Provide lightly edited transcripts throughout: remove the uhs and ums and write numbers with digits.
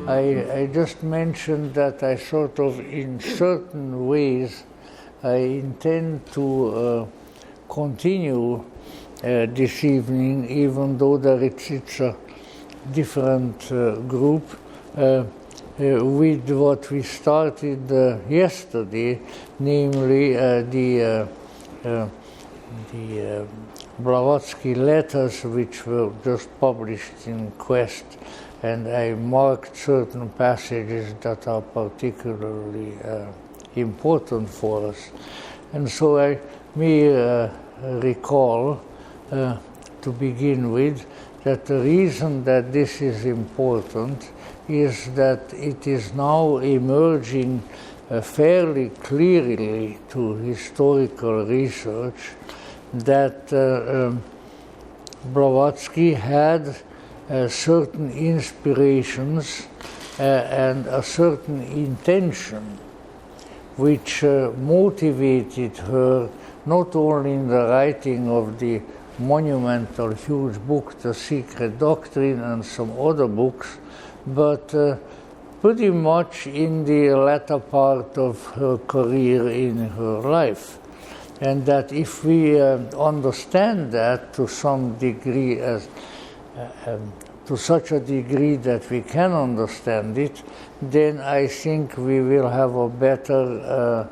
I just mentioned that I sort of, in certain ways, I intend to continue this evening, even though it's a different group, with what we started yesterday, namely the Blavatsky letters, which were just published in Quest, and I marked certain passages that are particularly important for us. And so I may recall, to begin with, that the reason that this is important is that it is now emerging fairly clearly to historical research that Blavatsky had certain inspirations and a certain intention which motivated her not only in the writing of the monumental huge book, The Secret Doctrine, and some other books, but pretty much in the latter part of her career in her life. And that if we understand that to some degree, to such a degree that we can understand it, then I think we will have a better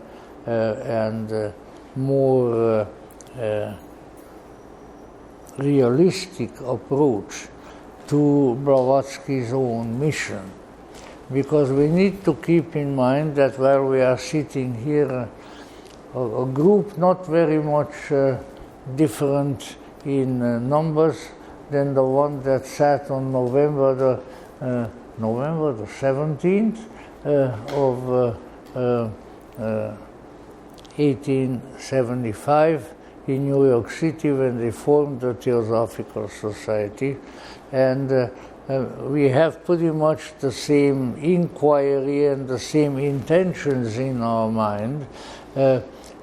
and more realistic approach to Blavatsky's own mission. Because we need to keep in mind that while we are sitting here, a group not very much different in numbers than the one that sat on November the 17th of 1875 in New York City when they formed the Theosophical Society. And we have pretty much the same inquiry and the same intentions in our mind.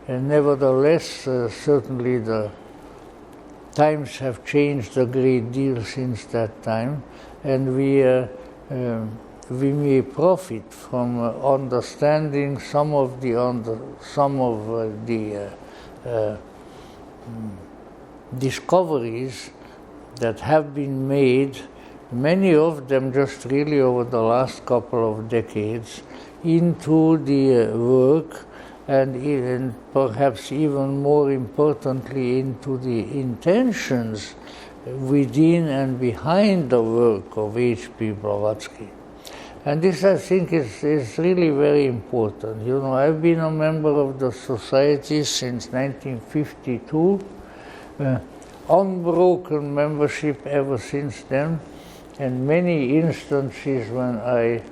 And nevertheless, certainly the times have changed a great deal since that time, and we may profit from understanding some of the discoveries that have been made, many of them just really over the last couple of decades, into the work, and perhaps even more importantly into the intentions within and behind the work of H.P. Blavatsky. And this, I think, is really very important. You know, I've been a member of the society since 1952, unbroken membership ever since then, and many instances when I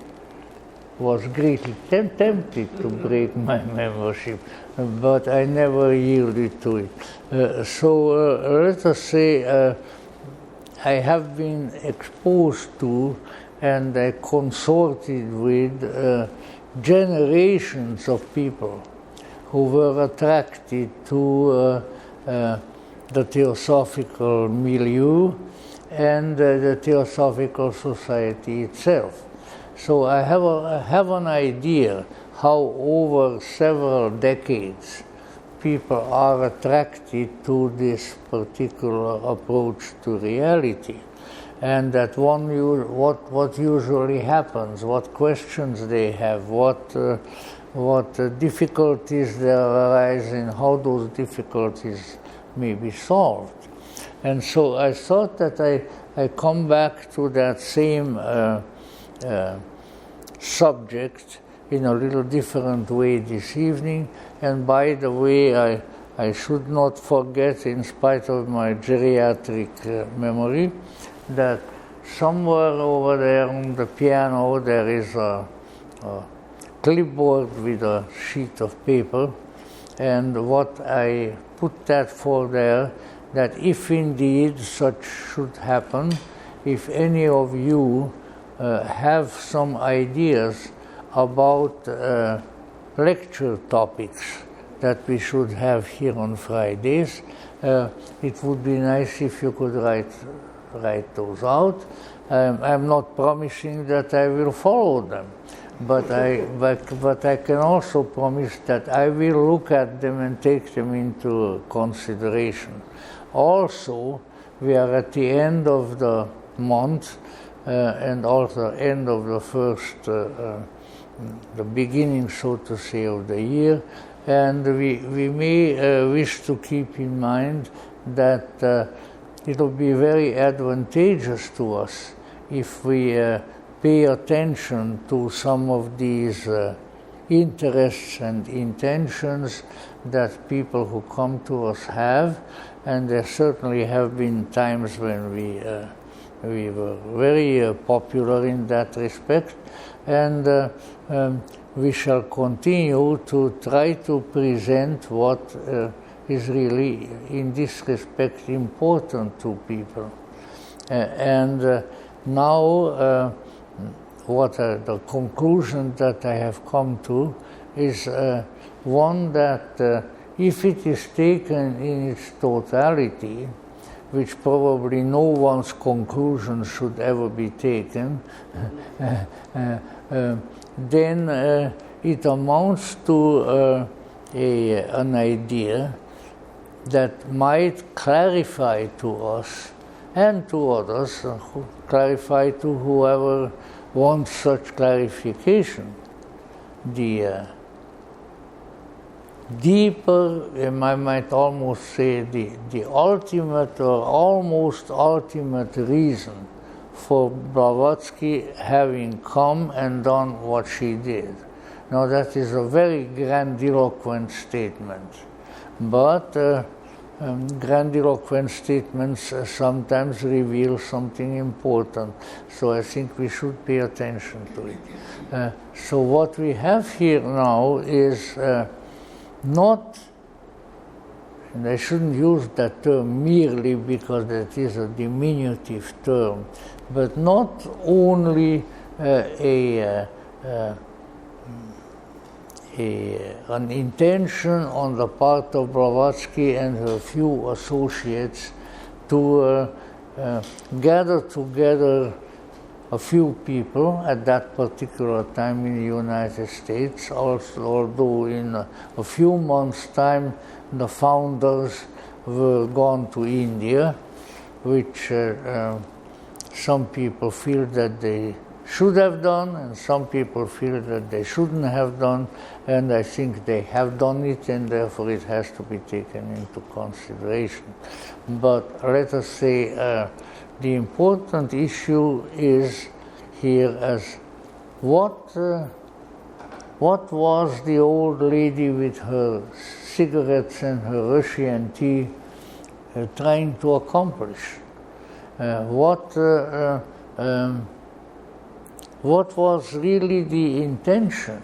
was greatly tempted to break my membership, but I never yielded to it. Let us say I have been exposed to and I consorted with generations of people who were attracted to the Theosophical milieu and the Theosophical Society itself. So I have an idea how over several decades people are attracted to this particular approach to reality, and that what usually happens, what questions they have, what difficulties there arise, and how those difficulties may be solved. And so I thought that I come back to that same subject in a little different way this evening. And by the way, I should not forget, in spite of my geriatric memory, that somewhere over there on the piano there is a clipboard with a sheet of paper, and what I put that for there, that if indeed such should happen, if any of you have some ideas about lecture topics that we should have here on Fridays, it would be nice if you could write those out. I'm not promising that I will follow them, but I can also promise that I will look at them and take them into consideration. Also, we are at the end of the month and also end of the first, the beginning, so to say, of the year, and we may wish to keep in mind that it will be very advantageous to us if we pay attention to some of these interests and intentions that people who come to us have, and there certainly have been times when we were very popular in that respect, and we shall continue to try to present what is really in this respect important to people. Now the conclusion that I have come to is one that if it is taken in its totality, which probably no one's conclusion should ever be taken, then it amounts to an idea that might clarify to us and to others, clarify to whoever wants such clarification, the deeper, I might almost say, the ultimate or almost ultimate reason for Blavatsky having come and done what she did. Now that is a very grandiloquent statement, but grandiloquent statements sometimes reveal something important, so I think we should pay attention to it. So what we have here now is not, and I shouldn't use that term merely because that is a diminutive term, but not only an intention on the part of Blavatsky and her few associates to gather together a few people at that particular time in the United States, also, although in a few months' time the founders were gone to India, which some people feel that they should have done, and some people feel that they shouldn't have done, and I think they have done it, and therefore it has to be taken into consideration. But let us say the important issue is here as what was the old lady with her cigarettes and her Russian tea trying to accomplish? What was really the intention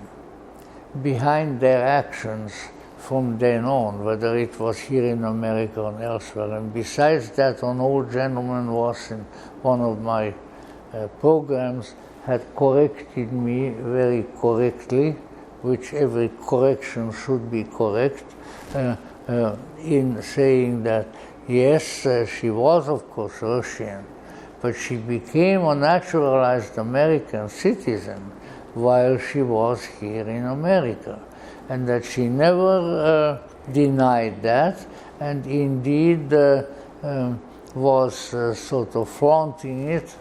behind their actions from then on, whether it was here in America or elsewhere? And besides that, an old gentleman was in one of my programs, had corrected me very correctly, which every correction should be correct, in saying that, yes, she was of course Russian, but she became a naturalized American citizen while she was here in America, and that she never denied that, and indeed was sort of flaunting it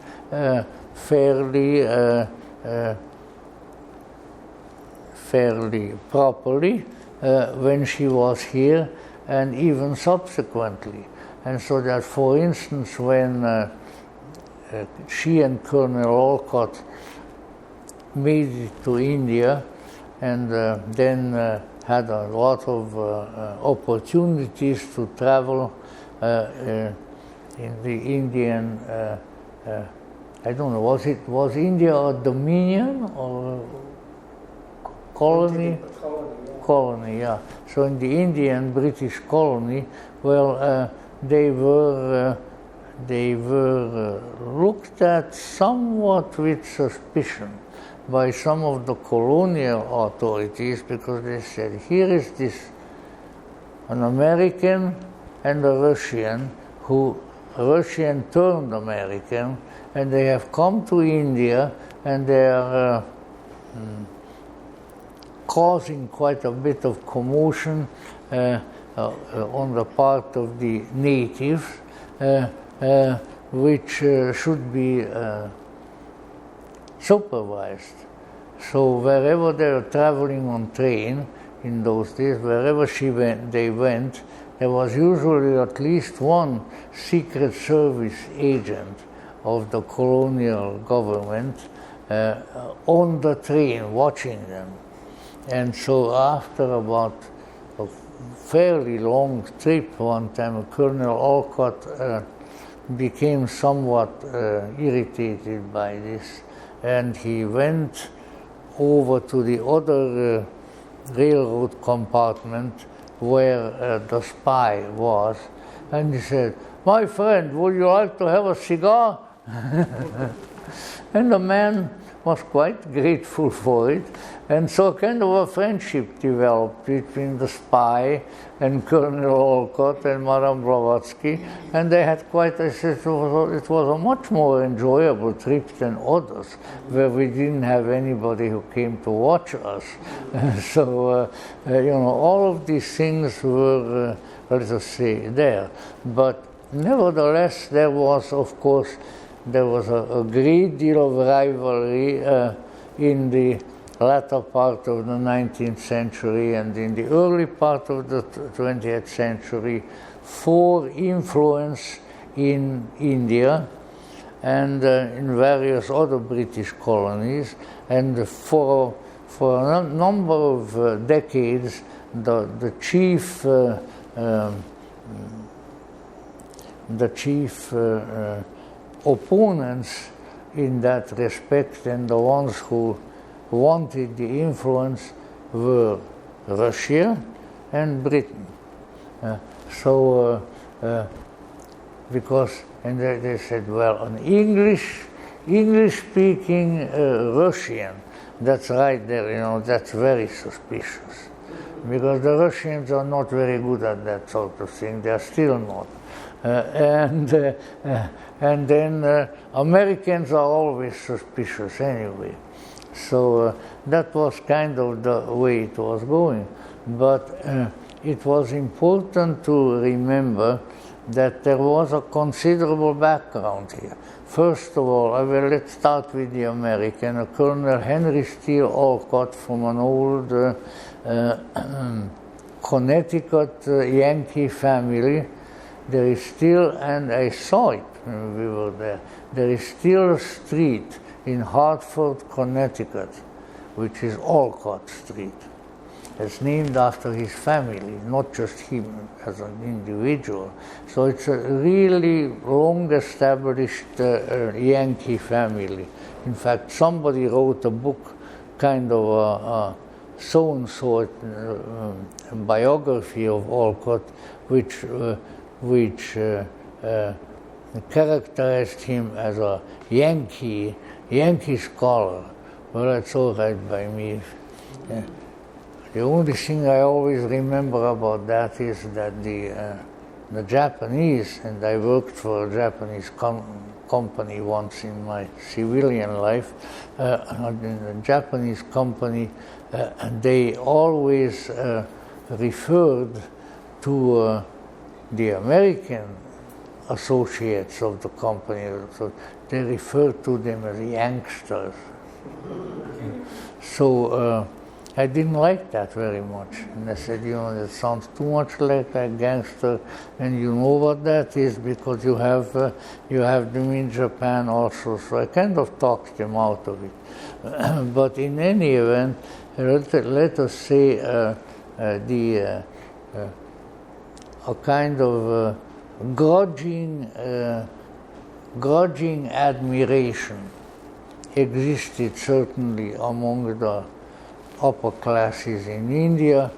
fairly properly when she was here, and even subsequently. And so that, for instance, when she and Colonel Olcott made it to India, and then had a lot of opportunities to travel in the Indian, I don't know, was India a dominion or colony? Colony, yeah. So in the Indian British colony, well, they were looked at somewhat with suspicion by some of the colonial authorities, because they said, here is this, an American and a Russian who Russian turned American, and they have come to India, and they are causing quite a bit of commotion on the part of the natives, which should be supervised. So wherever they were traveling on train in those days, wherever they went, there was usually at least one Secret Service agent of the colonial government on the train watching them. And so after about a fairly long trip one time, Colonel Olcott became somewhat irritated by this, and he went over to the other railroad compartment where the spy was, and he said, "My friend, would you like to have a cigar?" And the man was quite grateful for it, and so kind of a friendship developed between the spy and Colonel Olcott and Madame Blavatsky, and they had quite it was a much more enjoyable trip than others, where we didn't have anybody who came to watch us. So, all of these things were, let us say, there. But nevertheless, there was, of course, a great deal of rivalry in the latter part of the 19th century and in the early part of the 20th century for influence in India and in various other British colonies. And for a number of decades, the chief opponents in that respect, and the ones who wanted the influence, were Russia and Britain. Because they said, well, an English-speaking Russian, that's right there, that's very suspicious, because the Russians are not very good at that sort of thing. They are still not. And then Americans are always suspicious anyway. So that was kind of the way it was going. But it was important to remember that there was a considerable background here. First of all, let's start with the American. Colonel Henry Steele Olcott, from an old Connecticut Yankee family. There is still, and I saw it when we were there is still a street in Hartford, Connecticut, which is Olcott Street. It's named after his family, not just him as an individual. So it's a really long-established Yankee family. In fact, somebody wrote a book, kind of a so-and-so biography of Olcott, which characterized him as a Yankee scholar. Well, that's all right by me. The only thing I always remember about that is that the Japanese, and I worked for a Japanese company once in my civilian life, in the Japanese company, they always referred to the American associates of the company, so they referred to them as youngsters. So I didn't like that very much. And I said, that sounds too much like a gangster, and you know what that is because you have them in Japan also. So I kind of talked them out of it. But in any event, let us say a kind of grudging admiration existed certainly among the upper classes in India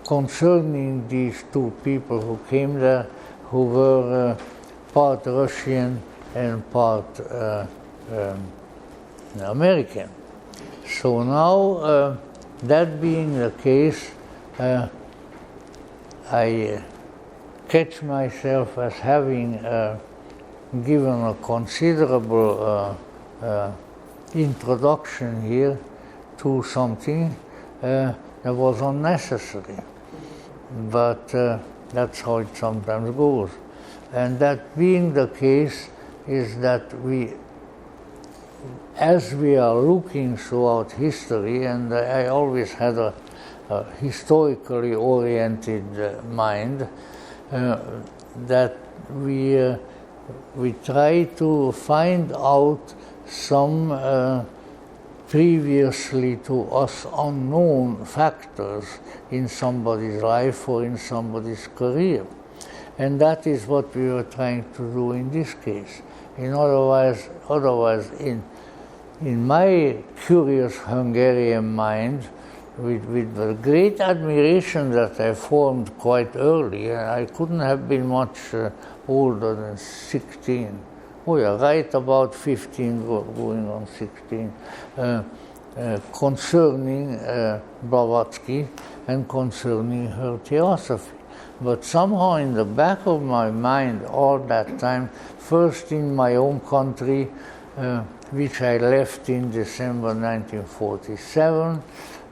concerning these two people who came there, who were part Russian and part American. So now, that being the case, I catch myself as having given a considerable introduction here to something that was unnecessary. But that's how it sometimes goes. And that being the case is that as we are looking throughout history, and I always had a historically oriented mind, that we try to find out some previously to us unknown factors in somebody's life or in somebody's career. And that is what we were trying to do in this case. Otherwise, in my curious Hungarian mind, with the great admiration that I formed quite early, I couldn't have been much older than 16. Oh yeah, right about 15, going on 16, concerning Blavatsky and concerning her theosophy. But somehow in the back of my mind all that time, first in my own country, which I left in December 1947,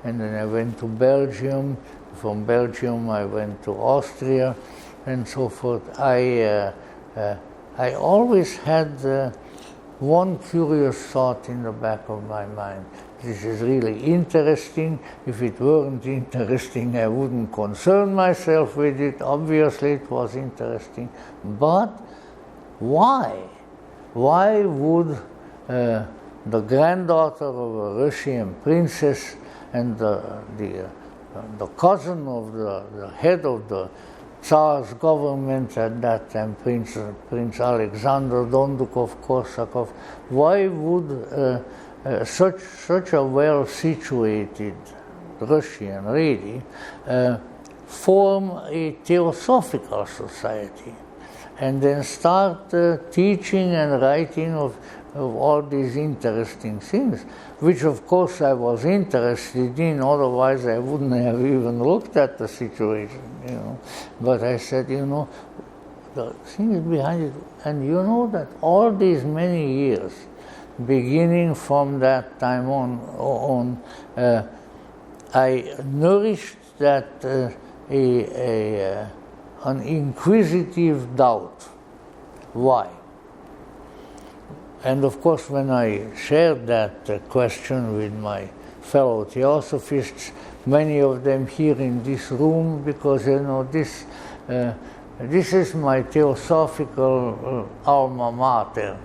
and then I went to Belgium. From Belgium I went to Austria, and so forth. I always had one curious thought in the back of my mind. This is really interesting. If it weren't interesting, I wouldn't concern myself with it. Obviously, it was interesting. But why? Why would the granddaughter of a Russian princess and the cousin of the head of the Tsar's government at that time, Prince Alexander, Don Duke of Korsakov, why would such a well-situated Russian lady form a theosophical society and then start teaching and writing of all these interesting things, which of course I was interested in, otherwise I wouldn't have even looked at the situation, you know. But I said, you know, the thing is behind it, and you know that all these many years, beginning from that time on, I nourished that an inquisitive doubt. Why? And of course, when I shared that question with my fellow theosophists, many of them here in this room, because you know this is my theosophical alma mater.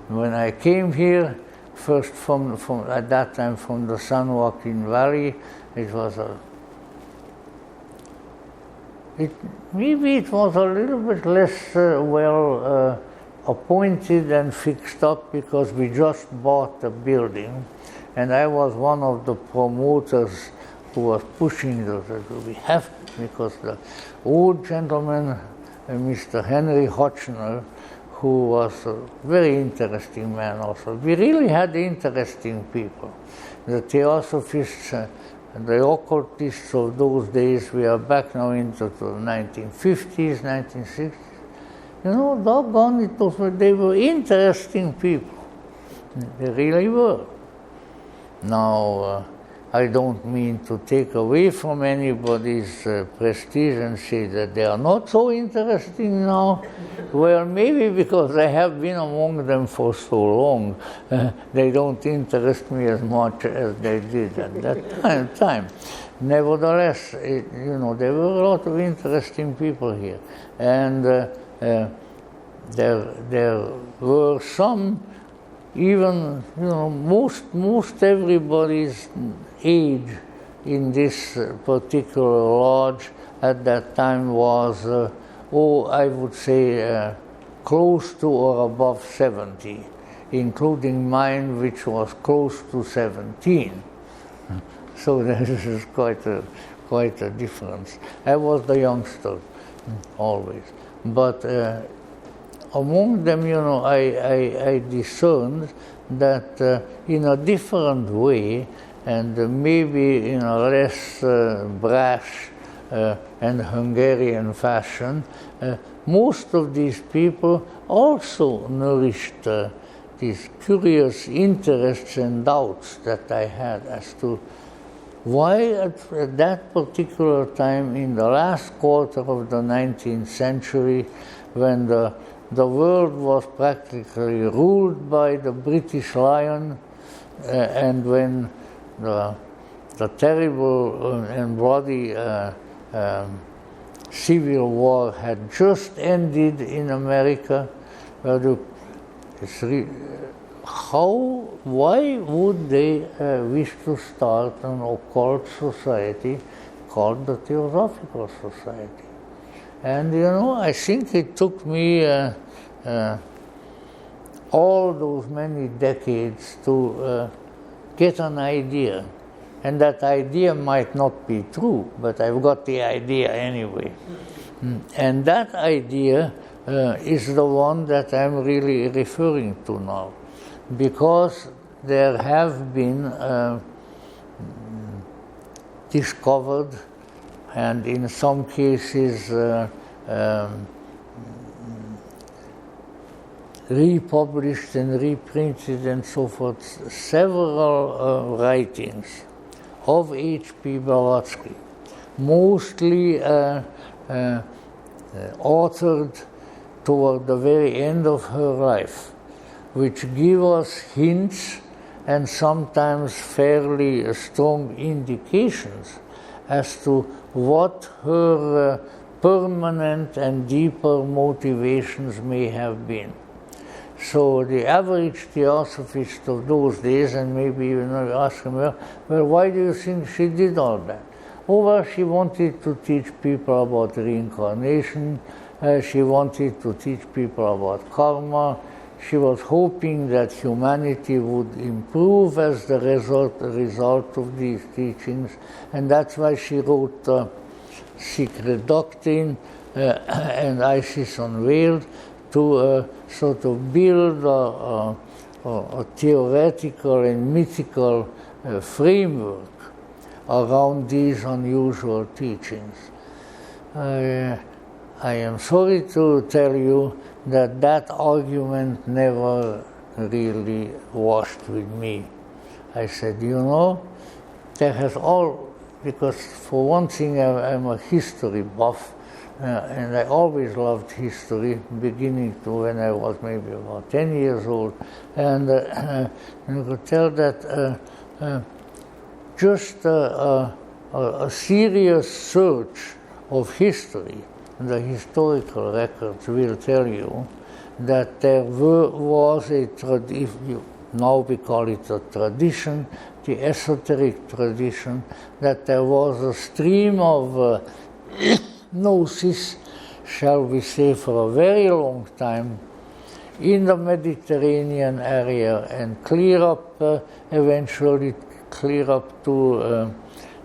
When I came here, first from at that time from the San Joaquin Valley, it was maybe it was a little bit less well appointed and fixed up, because we just bought the building, and I was one of the promoters who was pushing we have, because the old gentleman, Mr. Henry Hotchner, who was a very interesting man also. We really had interesting people. The theosophists and the occultists of those days, we are back now into the 1950s, 1960s. You know, doggone it, they were interesting people. They really were. Now, I don't mean to take away from anybody's prestige and say that they are not so interesting now. Well, maybe because I have been among them for so long, they don't interest me as much as they did at that time. Nevertheless, you know, there were a lot of interesting people here. And there were some, even, you know, most everybody's age in this particular lodge at that time was, I would say, close to or above 70, including mine, which was close to 17. So this is quite a difference. I was the youngster, always. But among them, you know, I discerned that in a different way, and maybe in a less brash and Hungarian fashion, most of these people also nourished these curious interests and doubts that I had as to why at that particular time in the last quarter of the 19th century, when the world was practically ruled by the British Lion, and when the terrible and bloody Civil War had just ended in America, why would they wish to start an occult society called the Theosophical Society? And I think it took me all those many decades to get an idea. And that idea might not be true, but I've got the idea anyway. And that idea is the one that I'm really referring to now, because there have been discovered, and in some cases republished and reprinted and so forth, several writings of H.P. Blavatsky, mostly authored toward the very end of her life, which give us hints and sometimes fairly strong indications as to what her permanent and deeper motivations may have been. So the average theosophist of those days, and maybe ask him, well, why do you think she did all that? Oh, well, she wanted to teach people about reincarnation. She wanted to teach people about karma. She was hoping that humanity would improve as the result of these teachings, and that's why she wrote Secret Doctrine and Isis Unveiled, to sort of build a theoretical and mythical framework around these unusual teachings. I am sorry to tell you that argument never really washed with me. I said, there has because for one thing I'm a history buff, and I always loved history, beginning to when I was maybe about 10 years old. And you could tell that just a serious search of history, the historical records will tell you that there was a tradition, now we call it a tradition, the esoteric tradition, that there was a stream of Gnosis, shall we say, for a very long time in the Mediterranean area, and eventually clear up to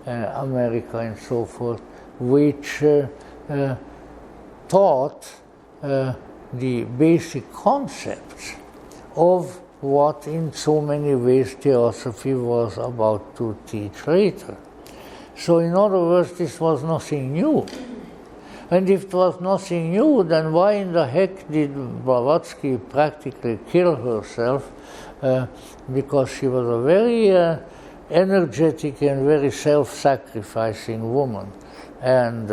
America and so forth, which taught the basic concepts of what in so many ways theosophy was about to teach later. So in other words, this was nothing new. And if it was nothing new, then why in the heck did Blavatsky practically kill herself? Because she was a very energetic and very self-sacrificing woman. And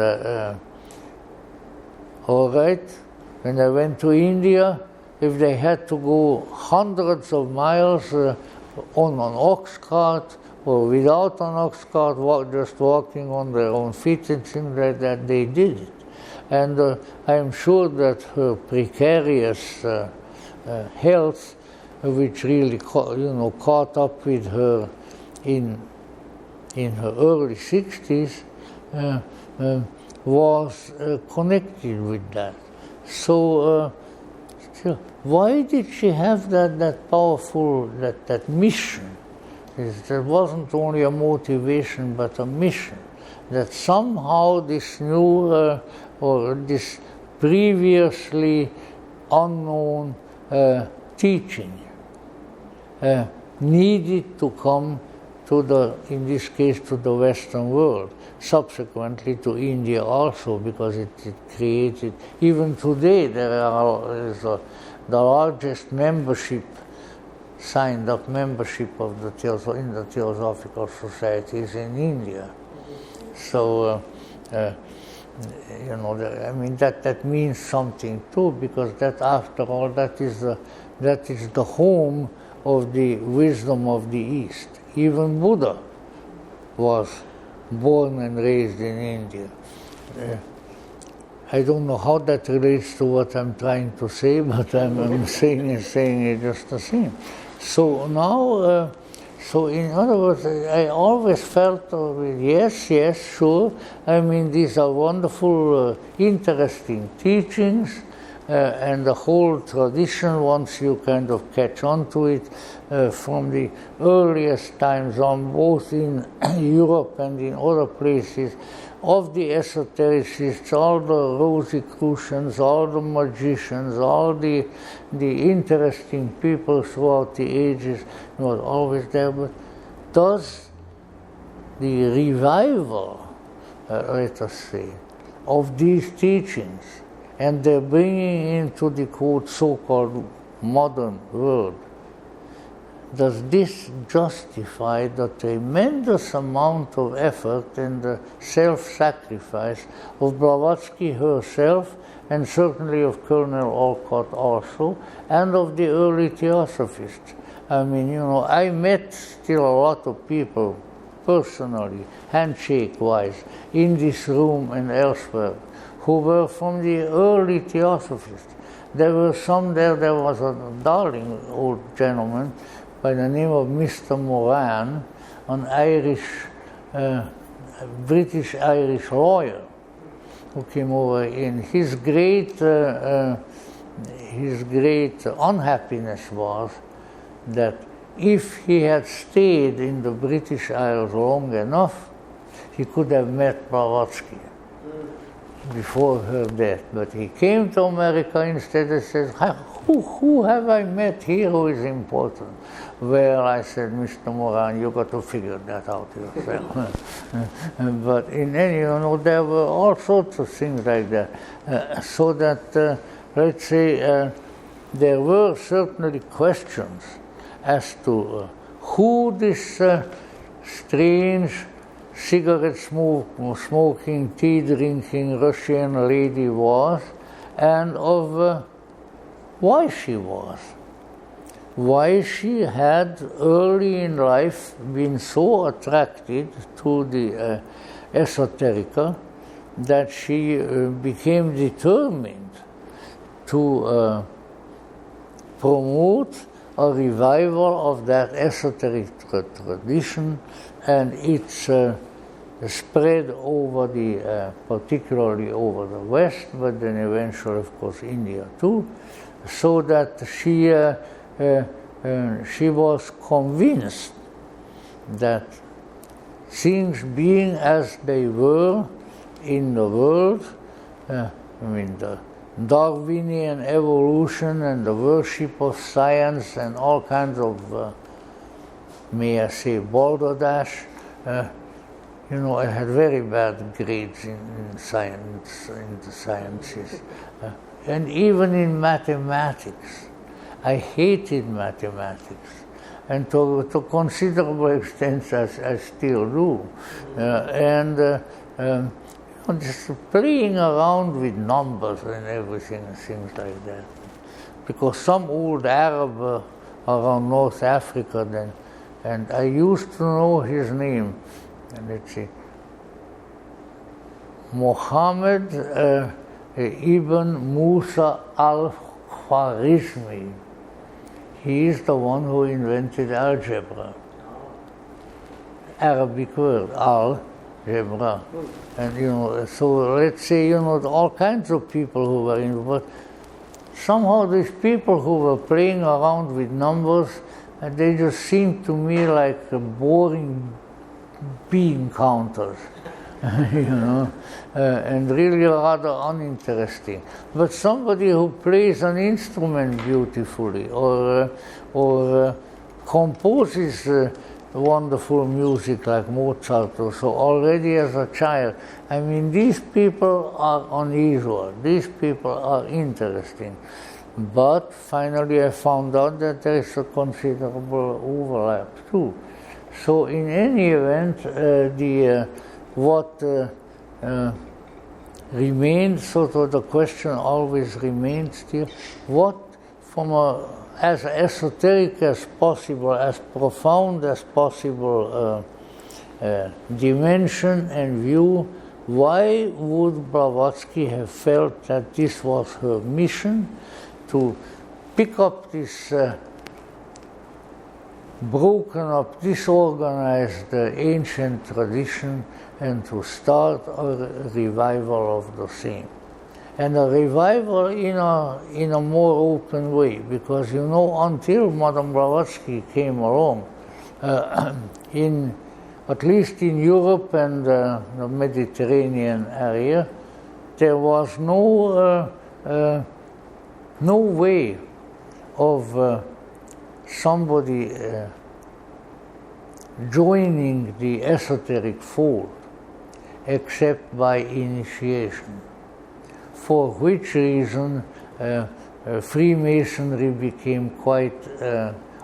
all right, when I went to India, if they had to go hundreds of miles on an ox cart or without an ox cart, just walking on their own feet and things like that, they did it. And I am sure that her precarious health, which really caught up with her in her early 60s, was connected with that. So why did she have that powerful, that mission? There wasn't only a motivation, but a mission, that somehow this new or this previously unknown teaching needed to come in this case, to the Western world, subsequently to India also, because it created, even today, the largest membership, signed up membership of in the Theosophical Societies in India. So, you know, I mean, that means something too, because that, after all, that is the home of the wisdom of the East. Even Buddha was born and raised in India. I don't know how that relates to what I'm trying to say, but I'm saying it just the same. So now, so in other words, I always felt, yes, sure. I mean, these are wonderful, interesting teachings, and the whole tradition, once you kind of catch on to it, from the earliest times on, both in Europe and in other places, of the esotericists, all the Rosicrucians, all the magicians, all the interesting people throughout the ages, not always there, but does the revival, let us say, of these teachings, and they're bringing into the quote so-called modern world, does this justify the tremendous amount of effort and the self-sacrifice of Blavatsky herself, and certainly of Colonel Olcott also, and of the early Theosophists? I mean, you know, I met still a lot of people personally, handshake-wise, in this room and elsewhere, who were from the early Theosophists. There were some there was a darling old gentleman by the name of Mr. Moran, an British-Irish lawyer, who came over in. His great unhappiness was that if he had stayed in the British Isles long enough, he could have met Blavatsky before her death. But he came to America instead and said, who have I met here who is important? Well, I said, Mr. Moran, you got to figure that out yourself. But in any, you know, there were all sorts of things like that. So that, let's say, there were certainly questions as to who this strange cigarette smoking, tea drinking Russian lady was, and of why she was. Why she had early in life been so attracted to the Esoterica that she became determined to promote a revival of that esoteric tradition and its spread over the, particularly over the West, but then eventually, of course, India too, so that she was convinced that things being as they were in the world, I mean the Darwinian evolution and the worship of science and all kinds of, may I say, balderdash. You know, I had very bad grades in science, in the sciences, and even in mathematics. I hated mathematics, and to considerable extent I still do. Just playing around with numbers and everything and things like that. Because some old Arab around North Africa then, and I used to know his name, and let's see, Mohammed ibn Musa al-Khwarizmi. He is the one who invented algebra. Arabic word, algebra. And, you know, so let's say, you know, all kinds of people who were in, but somehow these people who were playing around with numbers, they just seemed to me like boring bean counters, you know, and really rather uninteresting. But somebody who plays an instrument beautifully or composes wonderful music like Mozart or so already as a child. I mean, these people are unusual. These people are interesting. But finally I found out that there is a considerable overlap too. So in any event, what remains, sort of the question always remains still, what from as esoteric as possible, as profound as possible dimension and view, why would Blavatsky have felt that this was her mission, to pick up this broken up, disorganized ancient tradition and to start a revival of the same? And a revival in a more open way, because you know, until Madame Blavatsky came along, at least in Europe and the Mediterranean area, there was no way of somebody joining the esoteric fold except by initiation. For which reason Freemasonry became quite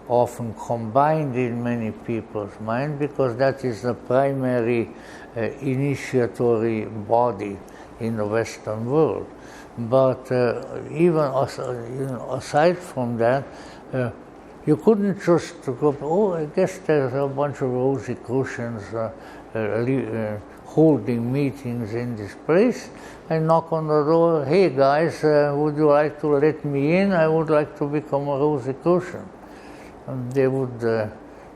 often combined in many people's mind, because that is the primary initiatory body in the Western world. But even aside from that, you couldn't just go, oh, I guess there's a bunch of Rosicrucians holding meetings in this place. I knock on the door, hey guys, would you like to let me in? I would like to become a Rosicrucian. And they would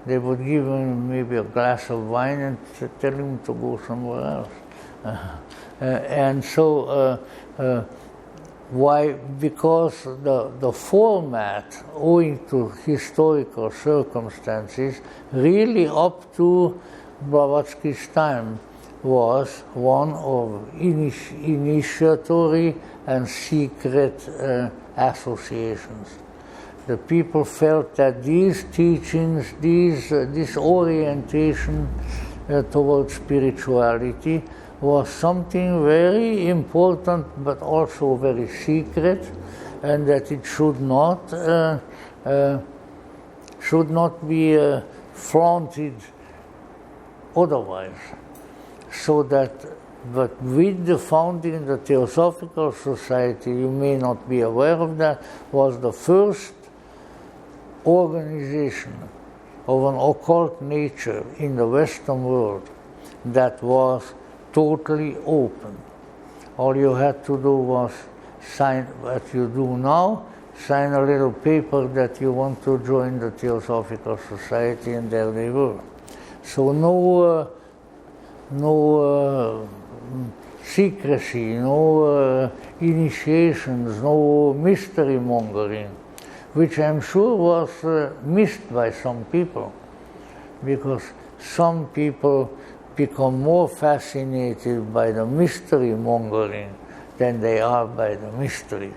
give him maybe a glass of wine and tell him to go somewhere else. And so, why? Because the format, owing to historical circumstances, really up to Blavatsky's time, was one of initiatory and secret associations. The people felt that these teachings, this orientation towards spirituality was something very important, but also very secret, and that it should not be flaunted otherwise. So that, but with the founding of the Theosophical Society, you may not be aware of that, was the first organization of an occult nature in the Western world that was totally open. All you had to do was sign what you do now, sign a little paper that you want to join the Theosophical Society, and there they were. So no secrecy, no initiations, no mystery mongering, which I'm sure was missed by some people, because some people become more fascinated by the mystery mongering than they are by the mystery.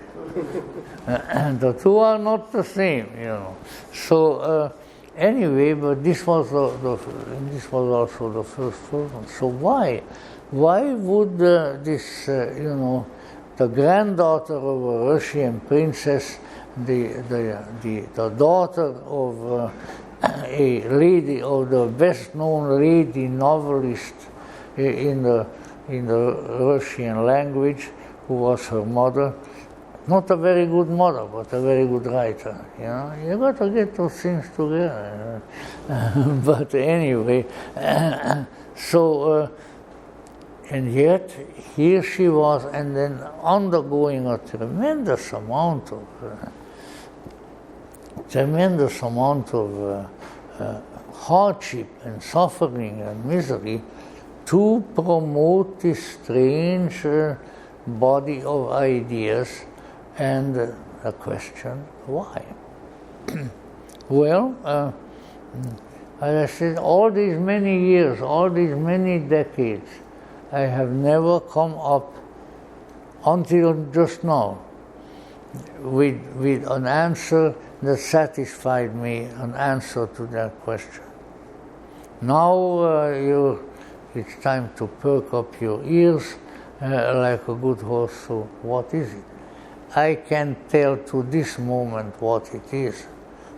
And the two are not the same, you know. So anyway, but this was also the first version. So why would this the granddaughter of a Russian princess, the daughter of a lady, of the best-known lady novelist in the Russian language, who was her mother, not a very good mother, but a very good writer. You know, you got to get those things together. But anyway, so and yet here she was, and then undergoing a tremendous amount of hardship and suffering and misery to promote this strange body of ideas. And the question, why? Well, as I said, all these many years, all these many decades, I have never come up until just now with an answer that satisfied me, an answer to that question. Now it's time to perk up your ears like a good horse. So what is it? I can't tell to this moment what it is,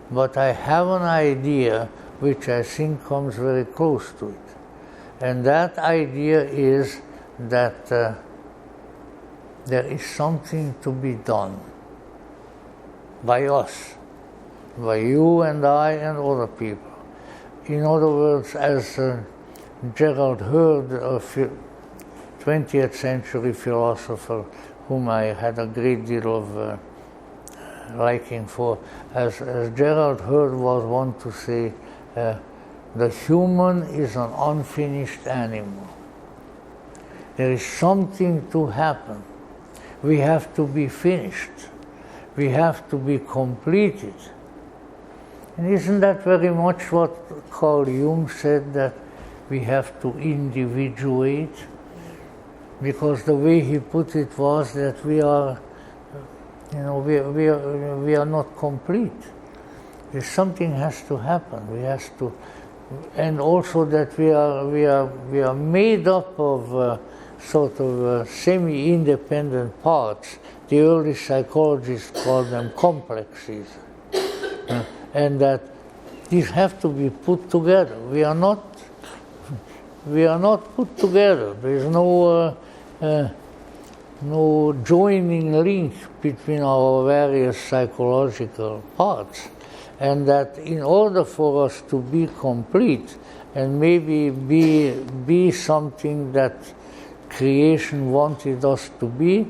but I have an idea which I think comes very close to it. And that idea is that there is something to be done by us, by you and I and other people. In other words, as Gerald Heard, a 20th century philosopher whom I had a great deal of liking for, as Gerald Heard was one to say, the human is an unfinished animal. There is something to happen. We have to be finished. We have to be completed. And isn't that very much what Carl Jung said, that we have to individuate? Because the way he put it was that we are, we are not complete. Something has to happen. We have to, and also that we are made up of sort of semi-independent parts. The early psychologists called them complexes, and that these have to be put together. We are not put together. There is no joining link between our various psychological parts, and that in order for us to be complete and maybe be something that creation wanted us to be,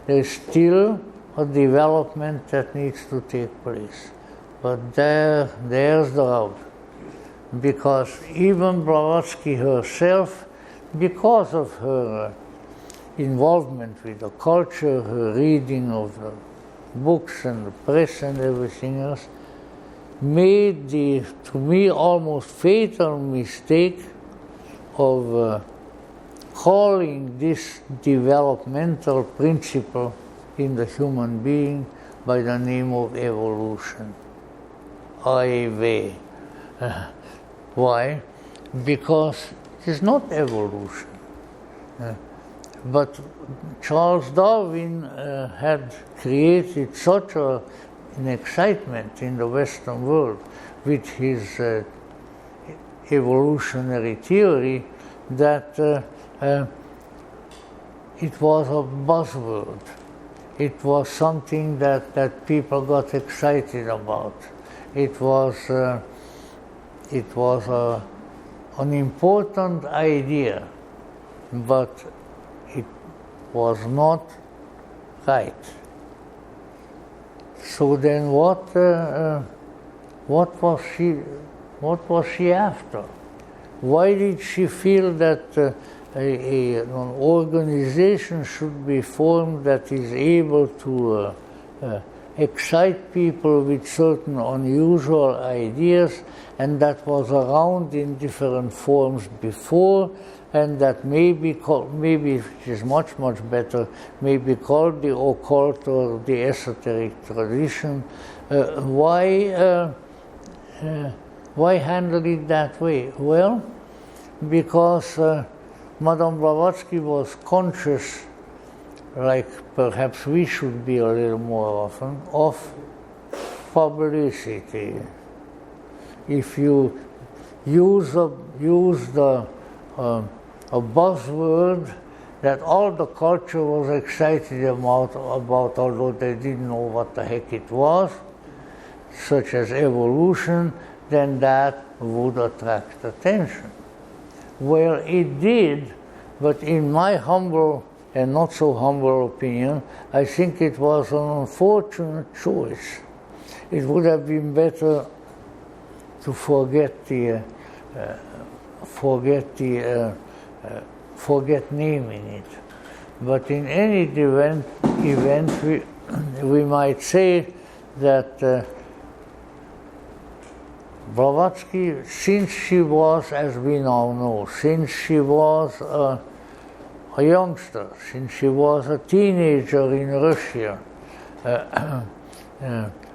there is still a development that needs to take place. But there's the rub. Because even Blavatsky herself, because of her involvement with the culture, her reading of the books and the press and everything else, made the, to me, almost fatal mistake of calling this developmental principle in the human being by the name of evolution. AEV. Why? Because it is not evolution. But Charles Darwin had created such an excitement in the Western world with his evolutionary theory that it was a buzzword. It was something that people got excited about. It was an important idea, but it was not right. So then, what was she after? Why did she feel that an organization should be formed that is able to excite people with certain unusual ideas, and that was around in different forms before, and that maybe it is much better, maybe called the occult or the esoteric tradition? Why handle it that way? Well, because Madame Blavatsky was conscious, like perhaps we should be a little more often, of publicity. If you use a buzzword that all the culture was excited about, although they didn't know what the heck it was, such as evolution, then that would attract attention. Well, it did, but in my humble and not so humble opinion, I think it was an unfortunate choice. It would have been better to forget naming it. But in any event, we might say that Blavatsky, since she was, as we now know, since she was a youngster, since she was a teenager in Russia,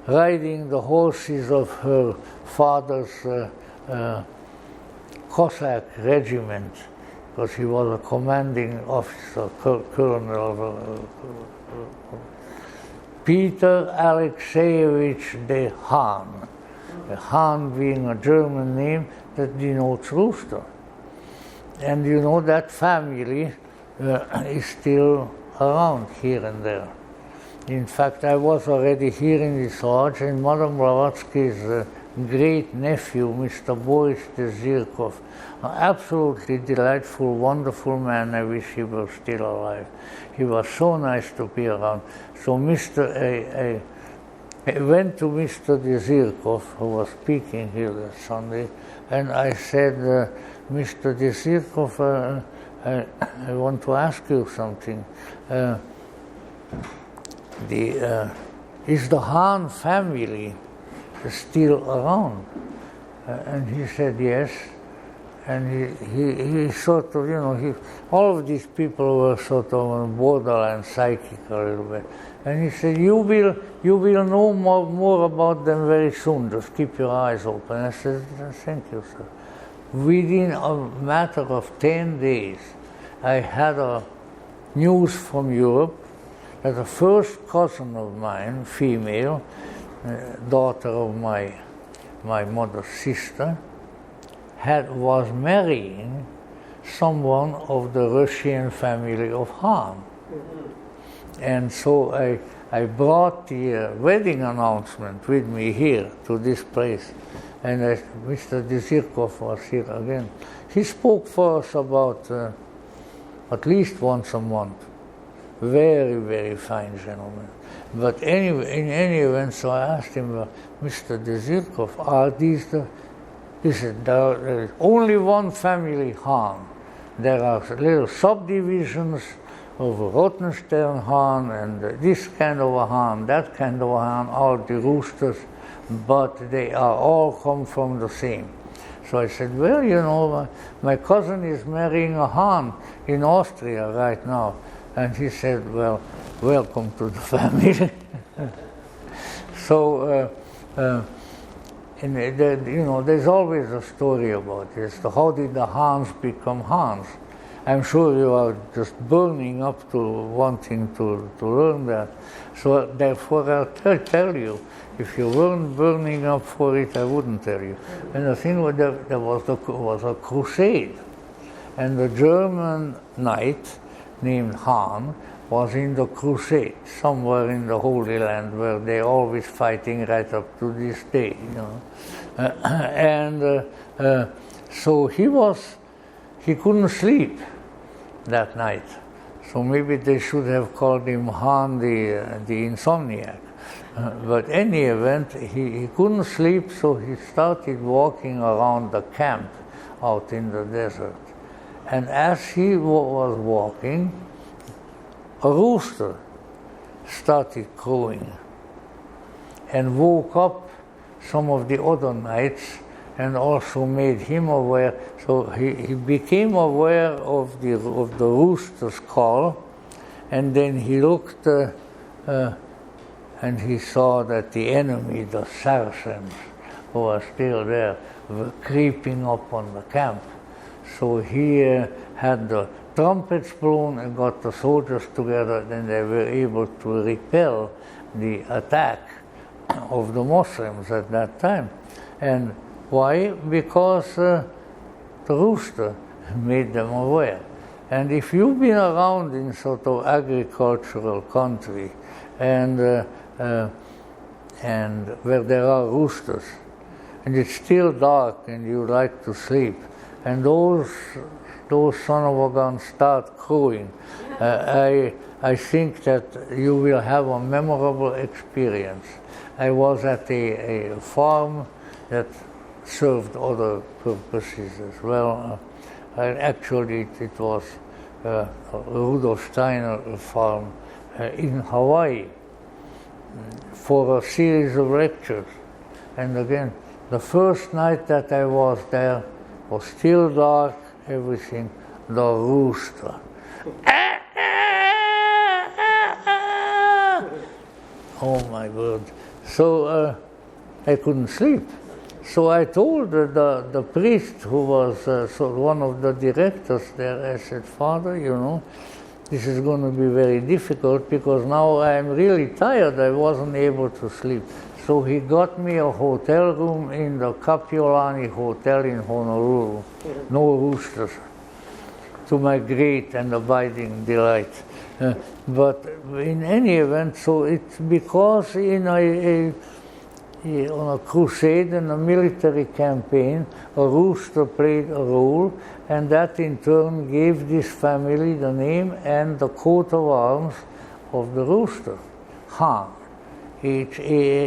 riding the horses of her father's Cossack regiment, because he was a commanding officer, colonel. Peter Alexeyevich de Hahn. Hahn being a German name that denotes rooster. And you know that family is still around here and there. In fact, I was already here in this lodge, and Madame Blavatsky's great nephew, Mr. Boris de Zirkov, an absolutely delightful, wonderful man. I wish he were still alive. He was so nice to be around. So I went to Mr. de Zirkov, who was speaking here that Sunday, and I said, Mr. de Zirkov, I want to ask you something. Is the Hahn family still around? And he said yes. And he sort of, all of these people were sort of on borderline psychic a little bit. And he said, you will know more about them very soon. Just keep your eyes open. I said, thank you, sir. Within a matter of 10 days, I had news from Europe that the first cousin of mine, female, daughter of my mother's sister, was marrying someone of the Russian family of Hahn. Mm-hmm. And so I brought the wedding announcement with me here to this place. And Mr. de Zirkov was here again. He spoke for us about at least once a month. Very, very fine gentleman. But anyway, in any event, so I asked him, Mr. de Zirkov, are these the... He said, there is only one family Hahn. There are little subdivisions of Rottenstern Hahn and this kind of a Hahn, that kind of a Hahn, all the roosters, but they are all come from the same. So I said, well, my cousin is marrying a Hahn in Austria right now. And he said, well, welcome to the family. So, there's always a story about this. How did the Hans become Hans? I'm sure you are just burning up to wanting to learn that. So therefore I'll tell you. If you weren't burning up for it, I wouldn't tell you. And the thing was that there was a crusade. And the German knight named Hahn was in the crusade, somewhere in the Holy Land, where they're always fighting right up to this day, so he couldn't sleep that night. So maybe they should have called him Hahn the insomniac. But any event, he couldn't sleep, so he started walking around the camp out in the desert. And as he was walking, a rooster started crowing and woke up some of the other knights and also made him aware. So he became aware of the rooster's call, and then he looked and he saw that the enemy, the Saracens, who were still there, were creeping up on the camp. So he had the trumpets blown and got the soldiers together, then they were able to repel the attack of the Muslims at that time. And why? Because the rooster made them aware. And if you've been around in sort of agricultural country and where there are roosters, and it's still dark and you like to sleep, and those son of a guns start crowing, I think that you will have a memorable experience. I was at a farm that served other purposes as well. Actually, it was a Rudolf Steiner farm in Hawaii for a series of lectures. And again, the first night that I was there was still dark, everything, the rooster. Oh my word. So I couldn't sleep. So I told the priest who was one of the directors there, I said, Father, this is going to be very difficult because now I'm really tired. I wasn't able to sleep. So he got me a hotel room in the Kapiolani Hotel in Honolulu. No roosters, to my great and abiding delight. But in any event, so it's because on a crusade and a military campaign, a rooster played a role, and that in turn gave this family the name and the coat of arms of the rooster, Han, H-A-H-N.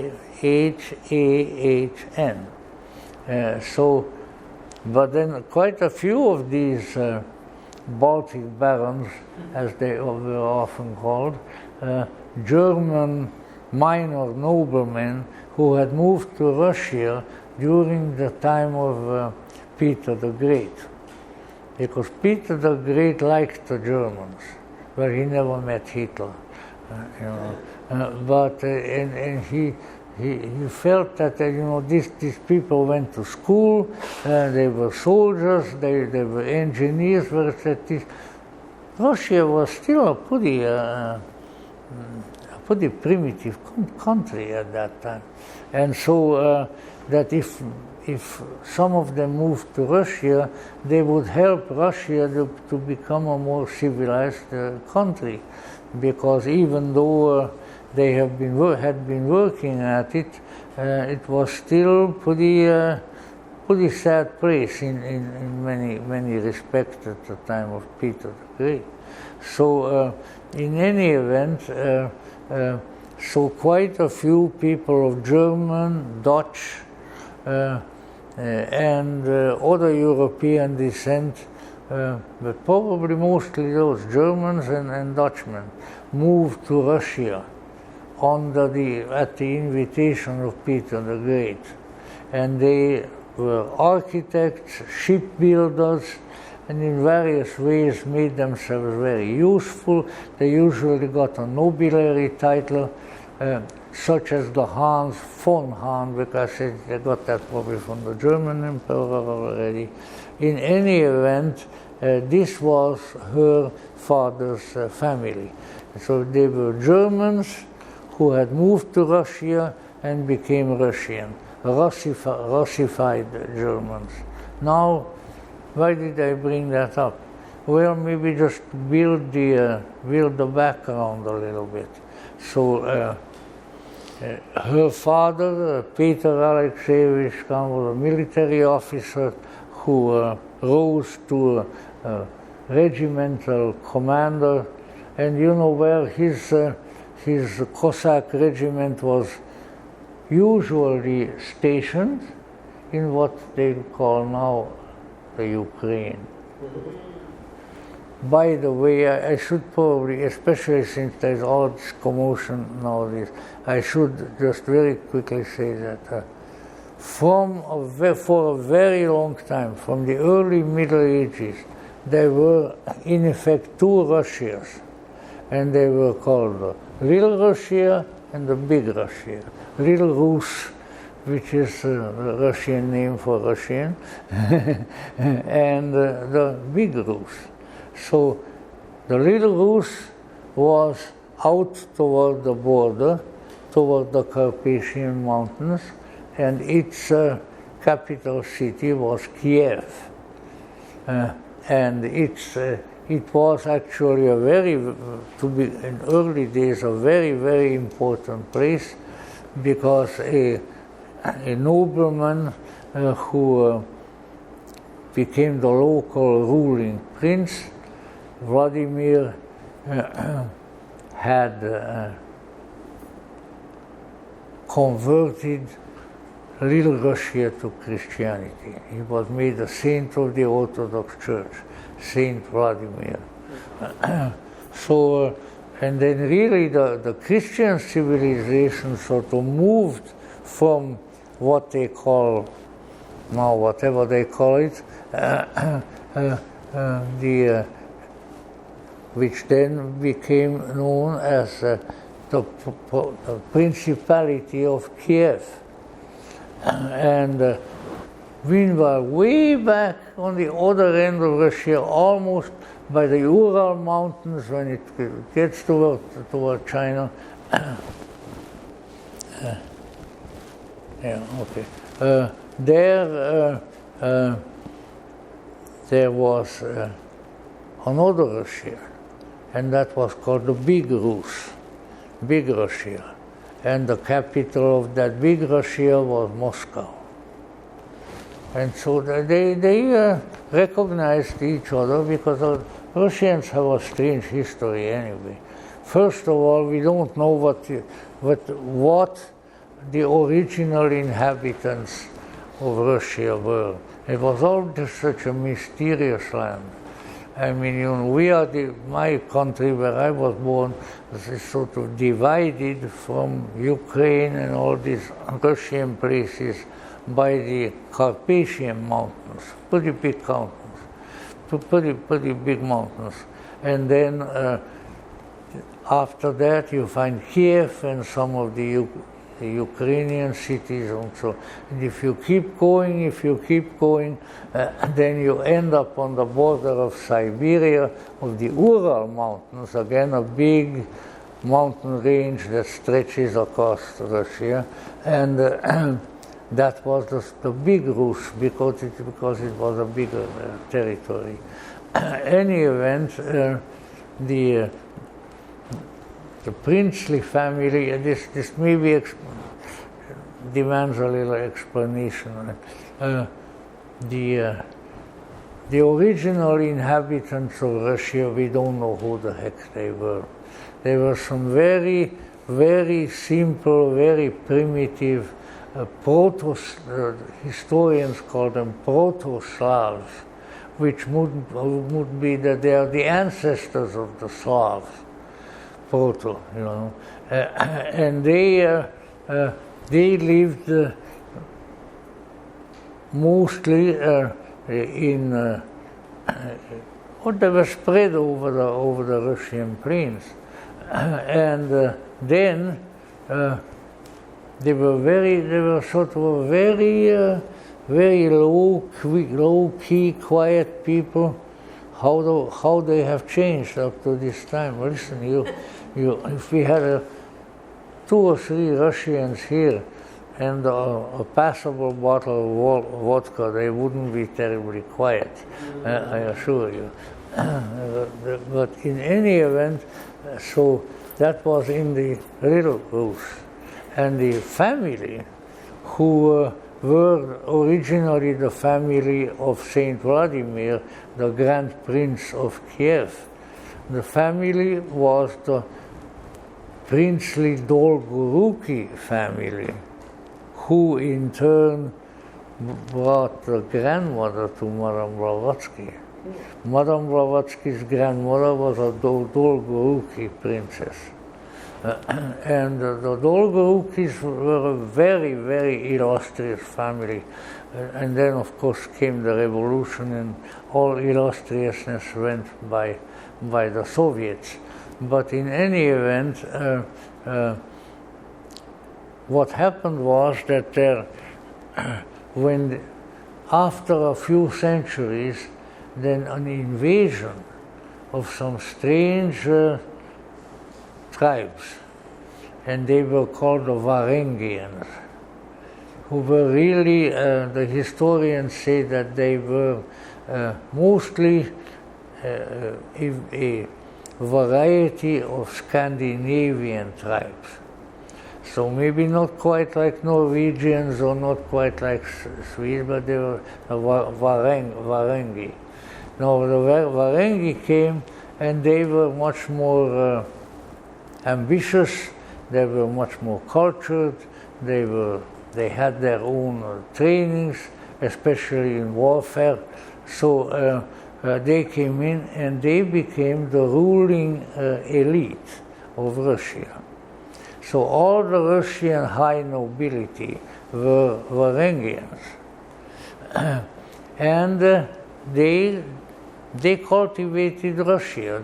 But then quite a few of these Baltic barons, as they were often called, German minor noblemen who had moved to Russia during the time of Peter the Great. Because Peter the Great liked the Germans, but he never met Hitler. And he felt that these people went to school, they were soldiers, they were engineers. Russia was still a pretty primitive country at that time, and so that if some of them moved to Russia, they would help Russia to become a more civilized country, because even though they had been working at it, it was still pretty sad place in many respects at the time of Peter the Great. So in any event, so quite a few people of German, Dutch, and other European descent, but probably mostly those Germans and Dutchmen, moved to Russia at the invitation of Peter the Great. And they were architects, shipbuilders, and in various ways made themselves very useful. They usually got a nobiliary title, such as the Hans von Hahn, because they got that probably from the German emperor already. In any event, this was her father's family. So they were Germans who had moved to Russia and became Russian, Russified Germans. Now, why did I bring that up? Well, maybe just build the background a little bit. So her father, Peter Alexeyevich, was a military officer who rose to a regimental commander, and where his Cossack regiment was usually stationed in what they call now the Ukraine. By the way, I should probably, especially since there's all this commotion nowadays, I should just very quickly say that for a very long time, from the early Middle Ages, there were in effect two Russias, and they were called the Little Russia and the Big Russia. Little Rus, which is the Russian name for Russian, and the Big Rus. So the Little Rus was out toward the border, toward the Carpathian Mountains, and its capital city was Kiev. And it was actually in early days, a very, very important place, because a nobleman who became the local ruling prince, Vladimir, had converted Little Russia to Christianity. He was made a saint of the Orthodox Church, Saint Vladimir. So, and then really the Christian civilization sort of moved from what they call now, whatever they call it, which then became known as the Principality of Kiev. And meanwhile, way back on the other end of Russia, almost by the Ural Mountains, when it gets toward China, yeah, okay. There was another Russia, and that was called the Big Rus, Big Russia. And the capital of that Big Russia was Moscow. And so they recognized each other because the Russians have a strange history anyway. First of all, we don't know what the original inhabitants of Russia were. It was all just such a mysterious land. I mean, you know, my country where I was born is sort of divided from Ukraine and all these Russian places by the Carpathian Mountains, pretty big mountains, pretty big mountains. And then after that you find Kiev and some of the Ukrainian cities also. And if you keep going, then you end up on the border of Siberia, of the Ural Mountains, again a big mountain range that stretches across Russia. And that was the Big Rus because it was a bigger territory. Any event, the princely family, this maybe demands a little explanation. The original inhabitants of Russia, we don't know who the heck they were. They were some very, very simple, very primitive historians call them proto-Slavs, which would be that they are the ancestors of the Slavs. Proto, you know, and they lived mostly in. They were spread over the Russian plains, and then they were sort of very low key, quiet people. How they have changed up to this time. Listen, if we had 2 or 3 Russians here and a passable bottle of vodka, they wouldn't be terribly quiet, I assure you. But in any event, so that was in the Little Rus. And the family, who were originally the family of Saint Vladimir, the Grand Prince of Kiev. The family was the princely Dolgoruki family, who in turn brought the grandmother to Madame Blavatsky. Madame Blavatsky's grandmother was a Dolgoruki princess. And the Dolgorukis were a very, very illustrious family. And then, of course, came the revolution, and all illustriousness went by the Soviets. But in any event, what happened was that when, after a few centuries, then an invasion of some strange tribes, and they were called the Varangians, who were really, the historians say that they were mostly a variety of Scandinavian tribes. So maybe not quite like Norwegians or not quite like Swedes, but they were Varangi. Now the Varangi came, and they were much more ambitious, they were much more cultured, they had their own trainings, especially in warfare. So they came in and they became the ruling elite of Russia. So all the Russian high nobility were Varangians. And they cultivated Russia.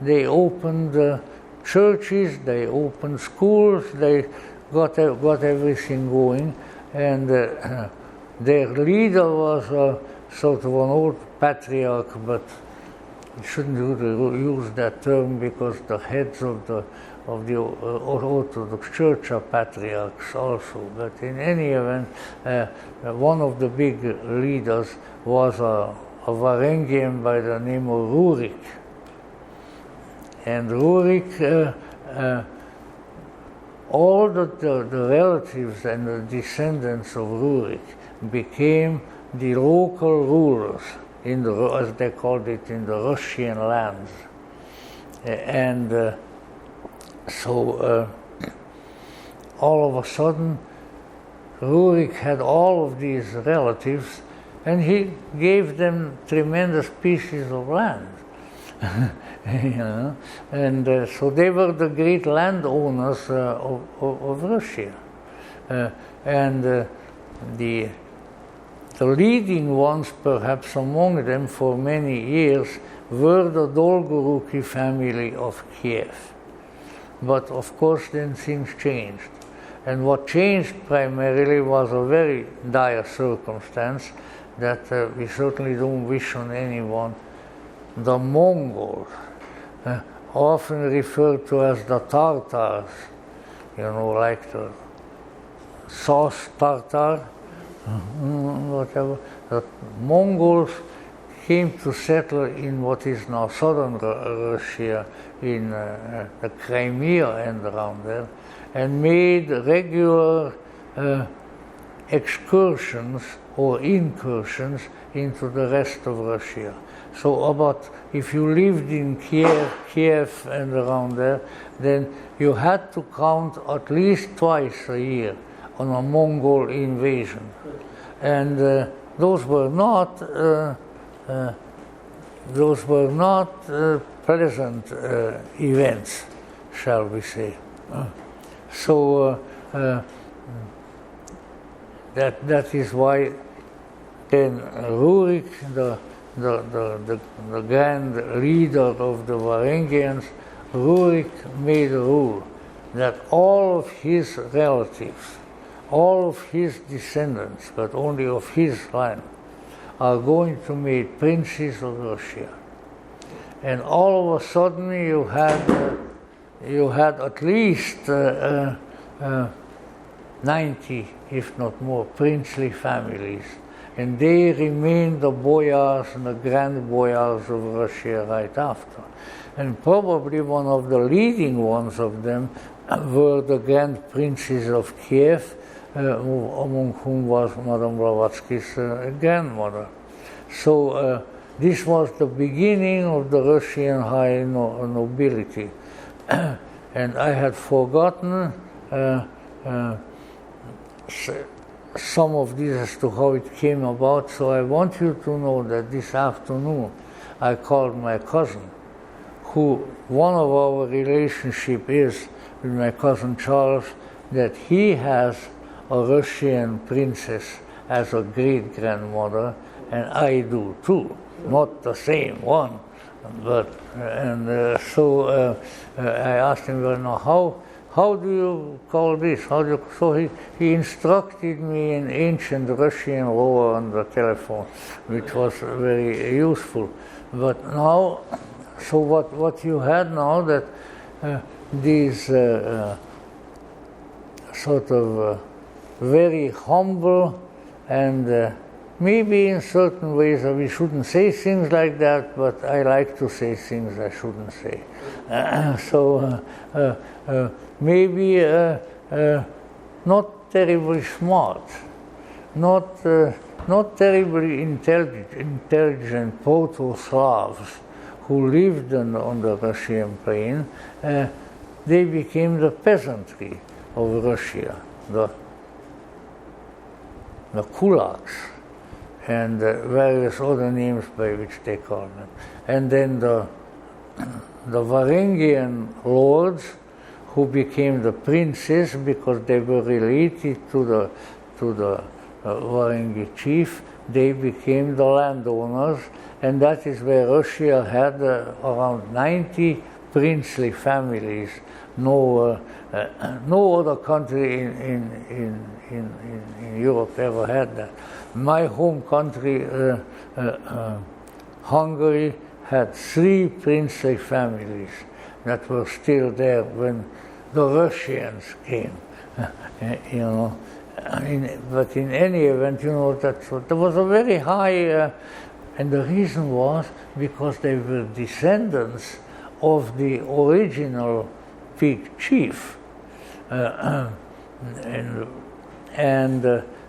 They opened churches, they opened schools, they got everything going, and their leader was sort of an old patriarch, but you shouldn't use that term because the heads of the Orthodox Church are patriarchs also. But in any event, one of the big leaders was a Varangian by the name of Rurik. And Rurik, all the relatives and the descendants of Rurik became the local rulers, as they called it, in the Russian lands. And so all of a sudden, Rurik had all of these relatives, and he gave them tremendous pieces of land. And so they were the great landowners of Russia. And the leading ones, perhaps among them for many years, were the Dolgoruki family of Kiev. But of course then things changed. And what changed primarily was a very dire circumstance that we certainly don't wish on anyone. The Mongols, often referred to as the Tartars, like the sauce tartar, whatever. The Mongols came to settle in what is now southern Russia, in the Crimea and around there, and made regular excursions or incursions into the rest of Russia. So if you lived in Kiev and around there, then you had to count at least twice a year on a Mongol invasion. And those were not pleasant events, shall we say. So that is why then Rurik, the grand leader of the Varangians, Rurik made a rule that all of his relatives, all of his descendants, but only of his land, are going to be made princes of Russia. And all of a sudden you had at least 90, if not more, princely families. And they remained the boyars and the grand boyars of Russia right after. And probably one of the leading ones of them were the grand princes of Kiev, among whom was Madame Blavatsky's grandmother. So this was the beginning of the Russian high nobility. And I had forgotten some of this as to how it came about, so I want you to know that this afternoon I called my cousin, who one of our relationship is with my cousin Charles, that he has a Russian princess as a great-grandmother, and I do too, not the same one. But so I asked him, well, now how do you call this? So he instructed me in ancient Russian law on the telephone, which was very useful. But now, so what you had now, that these sort of very humble and maybe in certain ways we shouldn't say things like that, but I like to say things I shouldn't say. Maybe not terribly smart, not terribly intelligent proto-Slavs who lived on the Russian plain. They became the peasantry of Russia, the kulaks, and various other names by which they call them. And then the Varangian lords, who became the princes because they were related to the Varangi chief, they became the landowners, and that is where Russia had around 90 princely families no other country in Europe ever had that. My home country, Hungary, had 3 princely families that were still there when the Russians came. But in any event, there was a very high, and the reason was because they were descendants of the original big chief,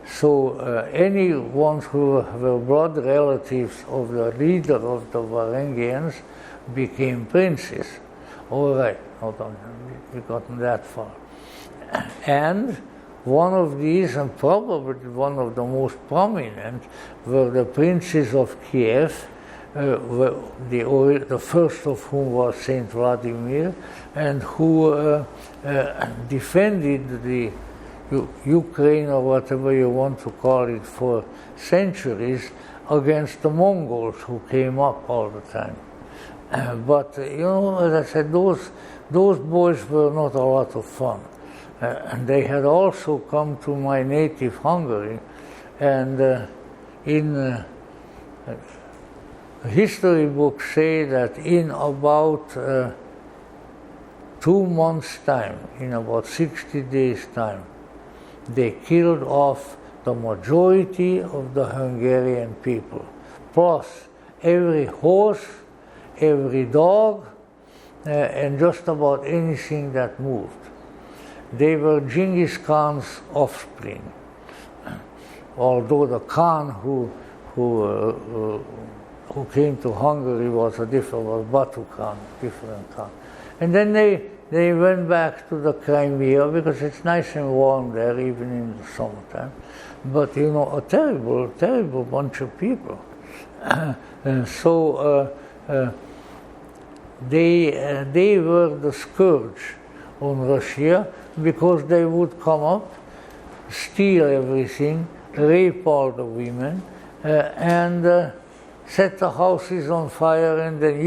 so any ones who were blood relatives of the leader of the Varangians became princes. All right, we've gotten that far. And one of these, and probably one of the most prominent, were the princes of Kiev, the first of whom was Saint Vladimir, and who defended the Ukraine, or whatever you want to call it, for centuries against the Mongols who came up all the time. But as I said, those boys were not a lot of fun. And they had also come to my native Hungary, and in history books say that in about 2 months' time, in about 60 days' time, they killed off the majority of the Hungarian people, plus every horse, every dog, and just about anything that moved. They were Genghis Khan's offspring, although the Khan who came to Hungary was Batu Khan, different Khan. And then they went back to the Crimea because it's nice and warm there, even in the summertime. But a terrible, terrible bunch of people. So they were the scourge on Russia, because they would come up, steal everything, rape all the women, and set the houses on fire, and then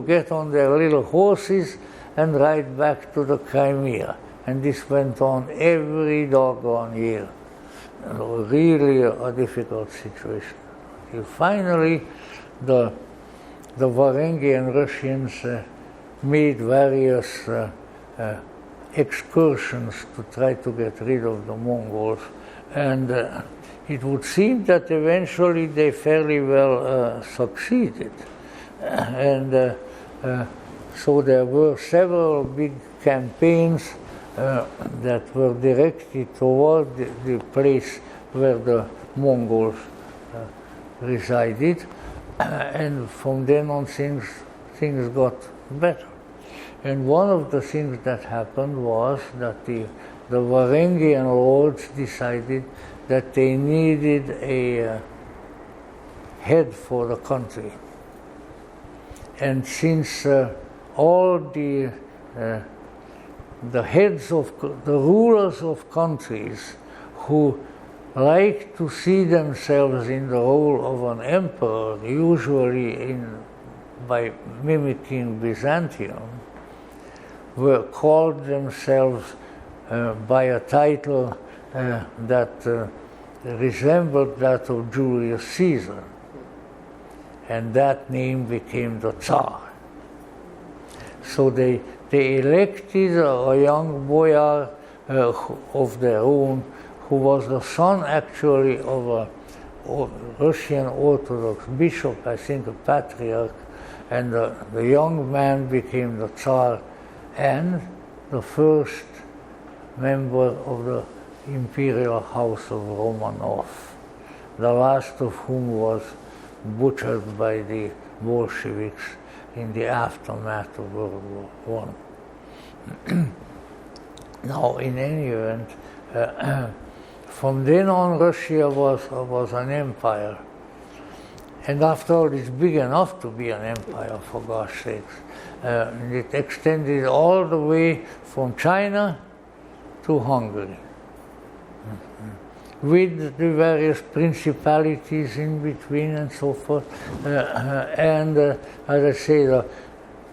get on their little horses and ride back to the Crimea. And this went on every doggone year. Really a difficult situation. Finally, the Varangian Russians made various excursions to try to get rid of the Mongols, and it would seem that eventually they fairly well succeeded. And so there were several big campaigns that were directed toward the place where the Mongols resided, and from then on things got better. And one of the things that happened was that the Varangian lords decided that they needed a head for the country. And since all the heads of the rulers of countries who like to see themselves in the role of an emperor, usually by mimicking Byzantium, were called themselves by a title that resembled that of Julius Caesar, and that name became the Tsar. So they elected a young boyar of their own, who was the son actually of a Russian Orthodox bishop, I think a patriarch, and the young man became the Tsar and the first member of the imperial house of Romanov, the last of whom was butchered by the Bolsheviks in the aftermath of World War I. Now, in any event, from then on, Russia was an empire. And after all, it's big enough to be an empire, for gosh sakes. It extended all the way from China to Hungary, with the various principalities in between and so forth. As I say,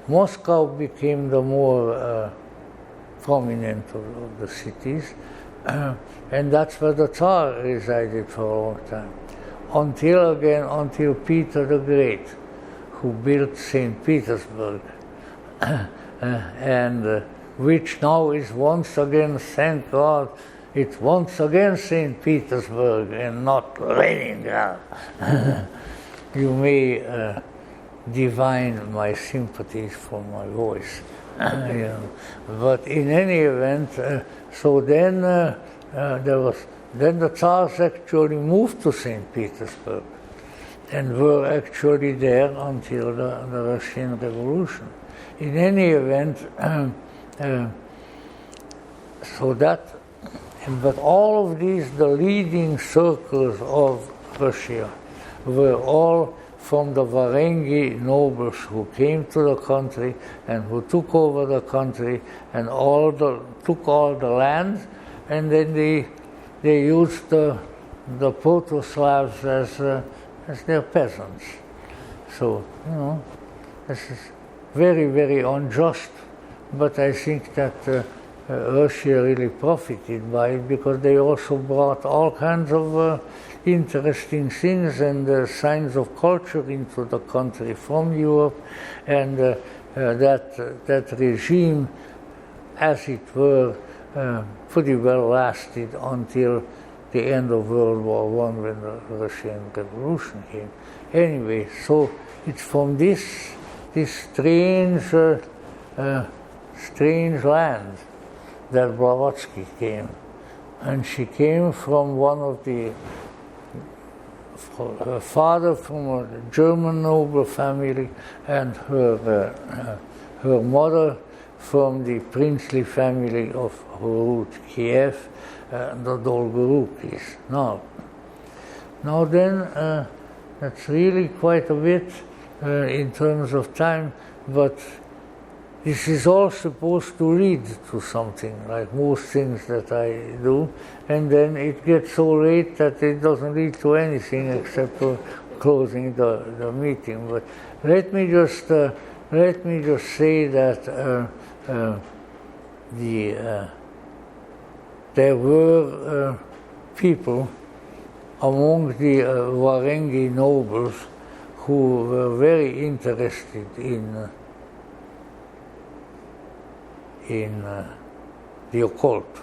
Moscow became the more prominent of the cities, and that's where the Tsar resided for a long time, until Peter the Great, who built St. Petersburg, and which now is once again, thank God, it's once again St. Petersburg and not Leningrad. You may divine my sympathies for my voice. But in any event, so then then the Tsars actually moved to St. Petersburg and were actually there until the Russian Revolution. In any event, but all of these, the leading circles of Russia, were all from the Varengi nobles who came to the country and who took over the country and took all the land, and then they used the Proto-Slavs as their peasants. So, this is very, very unjust, but I think that Russia really profited by it, because they also brought all kinds of interesting things and signs of culture into the country from Europe, and that regime, as it were, pretty well lasted until the end of World War I, when the Russian Revolution came. Anyway, so it's from this strange land that Blavatsky came, and she came from her father from a German noble family, and her mother from the princely family of Horut, Kiev, the Dolgorukis. Now then, that's really quite a bit in terms of time, but this is all supposed to lead to something, like most things that I do, and then it gets so late that it doesn't lead to anything except for closing the meeting. But let me just say that there were people among the Varengi nobles who were very interested in the occult.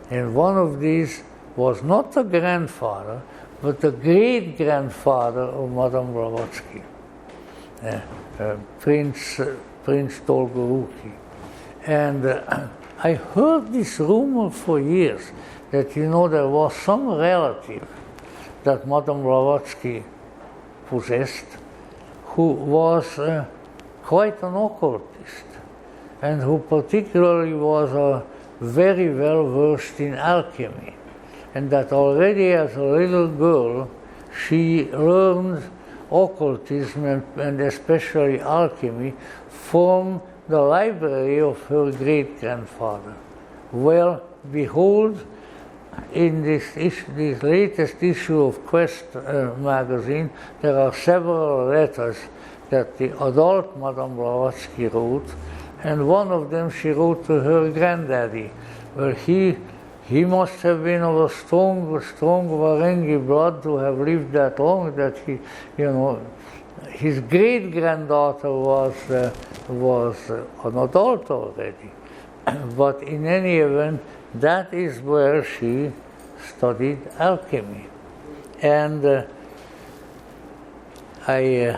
And one of these was not the grandfather, but the great-grandfather of Madame Blavatsky, Prince Dolgoruki. And I heard this rumor for years that, there was some relative that Madame Blavatsky possessed who was quite an occultist, and who particularly was very well versed in alchemy, and that already as a little girl she learned occultism and especially alchemy from the library of her great-grandfather. Well, behold, in this latest issue of Quest magazine, there are several letters that the adult Madame Blavatsky wrote, and one of them she wrote to her granddaddy. Well, he must have been of a strong Varengi blood to have lived that long, that his great-granddaughter was an adult already. But in any event, that is where she studied alchemy. And I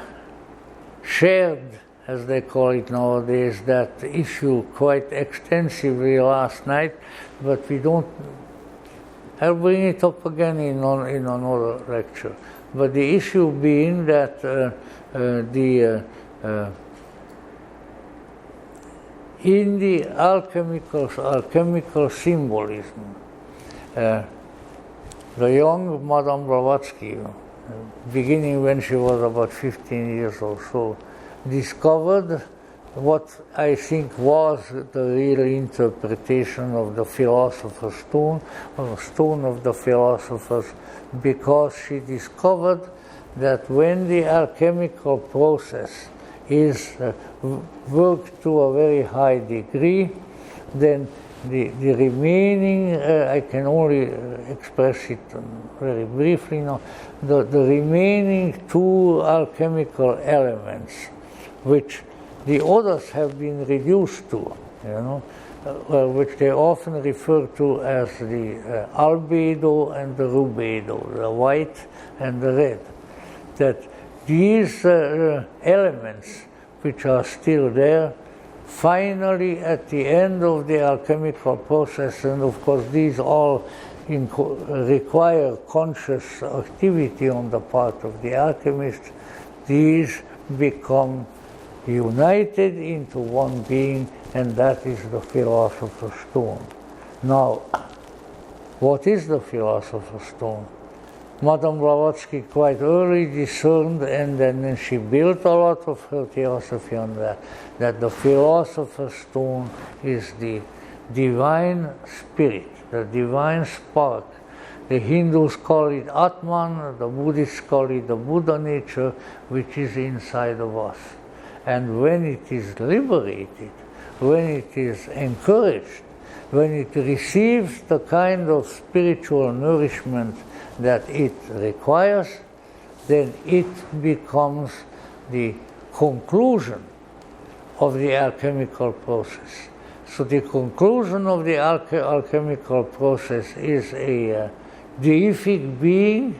shared, as they call it nowadays, that issue quite extensively last night, but I'll bring it up again in another lecture. But the issue being that in the alchemical symbolism, the young Madame Blavatsky, beginning when she was about 15 years or so, discovered what I think was the real interpretation of the Philosopher's Stone, or the Stone of the Philosophers, because she discovered that when the alchemical process is worked to a very high degree, then the remaining, I can only express it very briefly now, the remaining two alchemical elements, which the others have been reduced to, which they often refer to as the albedo and the rubedo, the white and the red, that these elements, which are still there, finally, at the end of the alchemical process, and of course these all require conscious activity on the part of the alchemist, these become united into one being, and that is the Philosopher's Stone. Now, what is the Philosopher's Stone? Madame Blavatsky quite early discerned, and then she built a lot of her theosophy on that the Philosopher's Stone is the divine spirit, the divine spark. The Hindus call it Atman, the Buddhists call it the Buddha nature, which is inside of us. And when it is liberated, when it is encouraged, when it receives the kind of spiritual nourishment that it requires, then it becomes the conclusion of the alchemical process. So the conclusion of the alchemical process is a deific being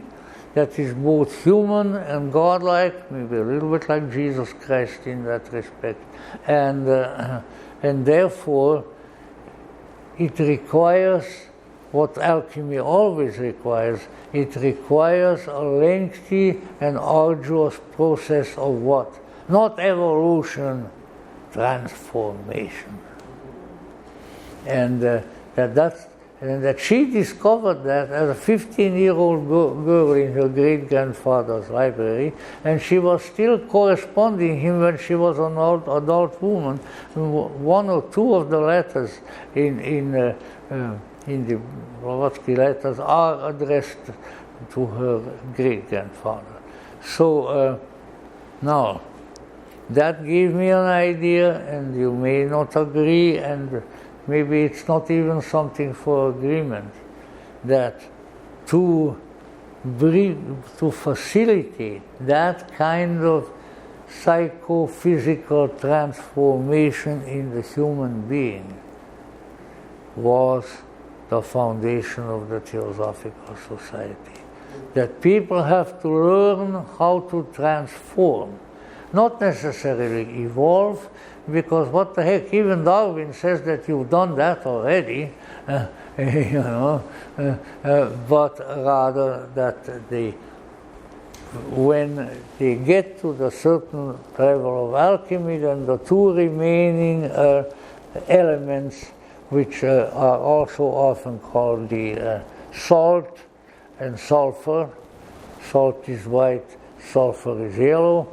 that is both human and godlike, maybe a little bit like Jesus Christ in that respect, and therefore it requires what alchemy always requires. It requires a lengthy and arduous process of what? Not evolution, transformation. And that she discovered that as a 15-year-old girl in her great-grandfather's library, and she was still corresponding him when she was an adult woman. One or two of the letters in the Blavatsky letters are addressed to her great-grandfather. So now, that gave me an idea, and you may not agree, and maybe it's not even something for agreement, that to facilitate that kind of psychophysical transformation in the human being was the foundation of the Theosophical Society. That people have to learn how to transform, not necessarily evolve, because what the heck, even Darwin says that you've done that already, but rather that when they get to the certain level of alchemy, then the two remaining elements, which are also often called the salt and sulfur. Salt is white, sulfur is yellow.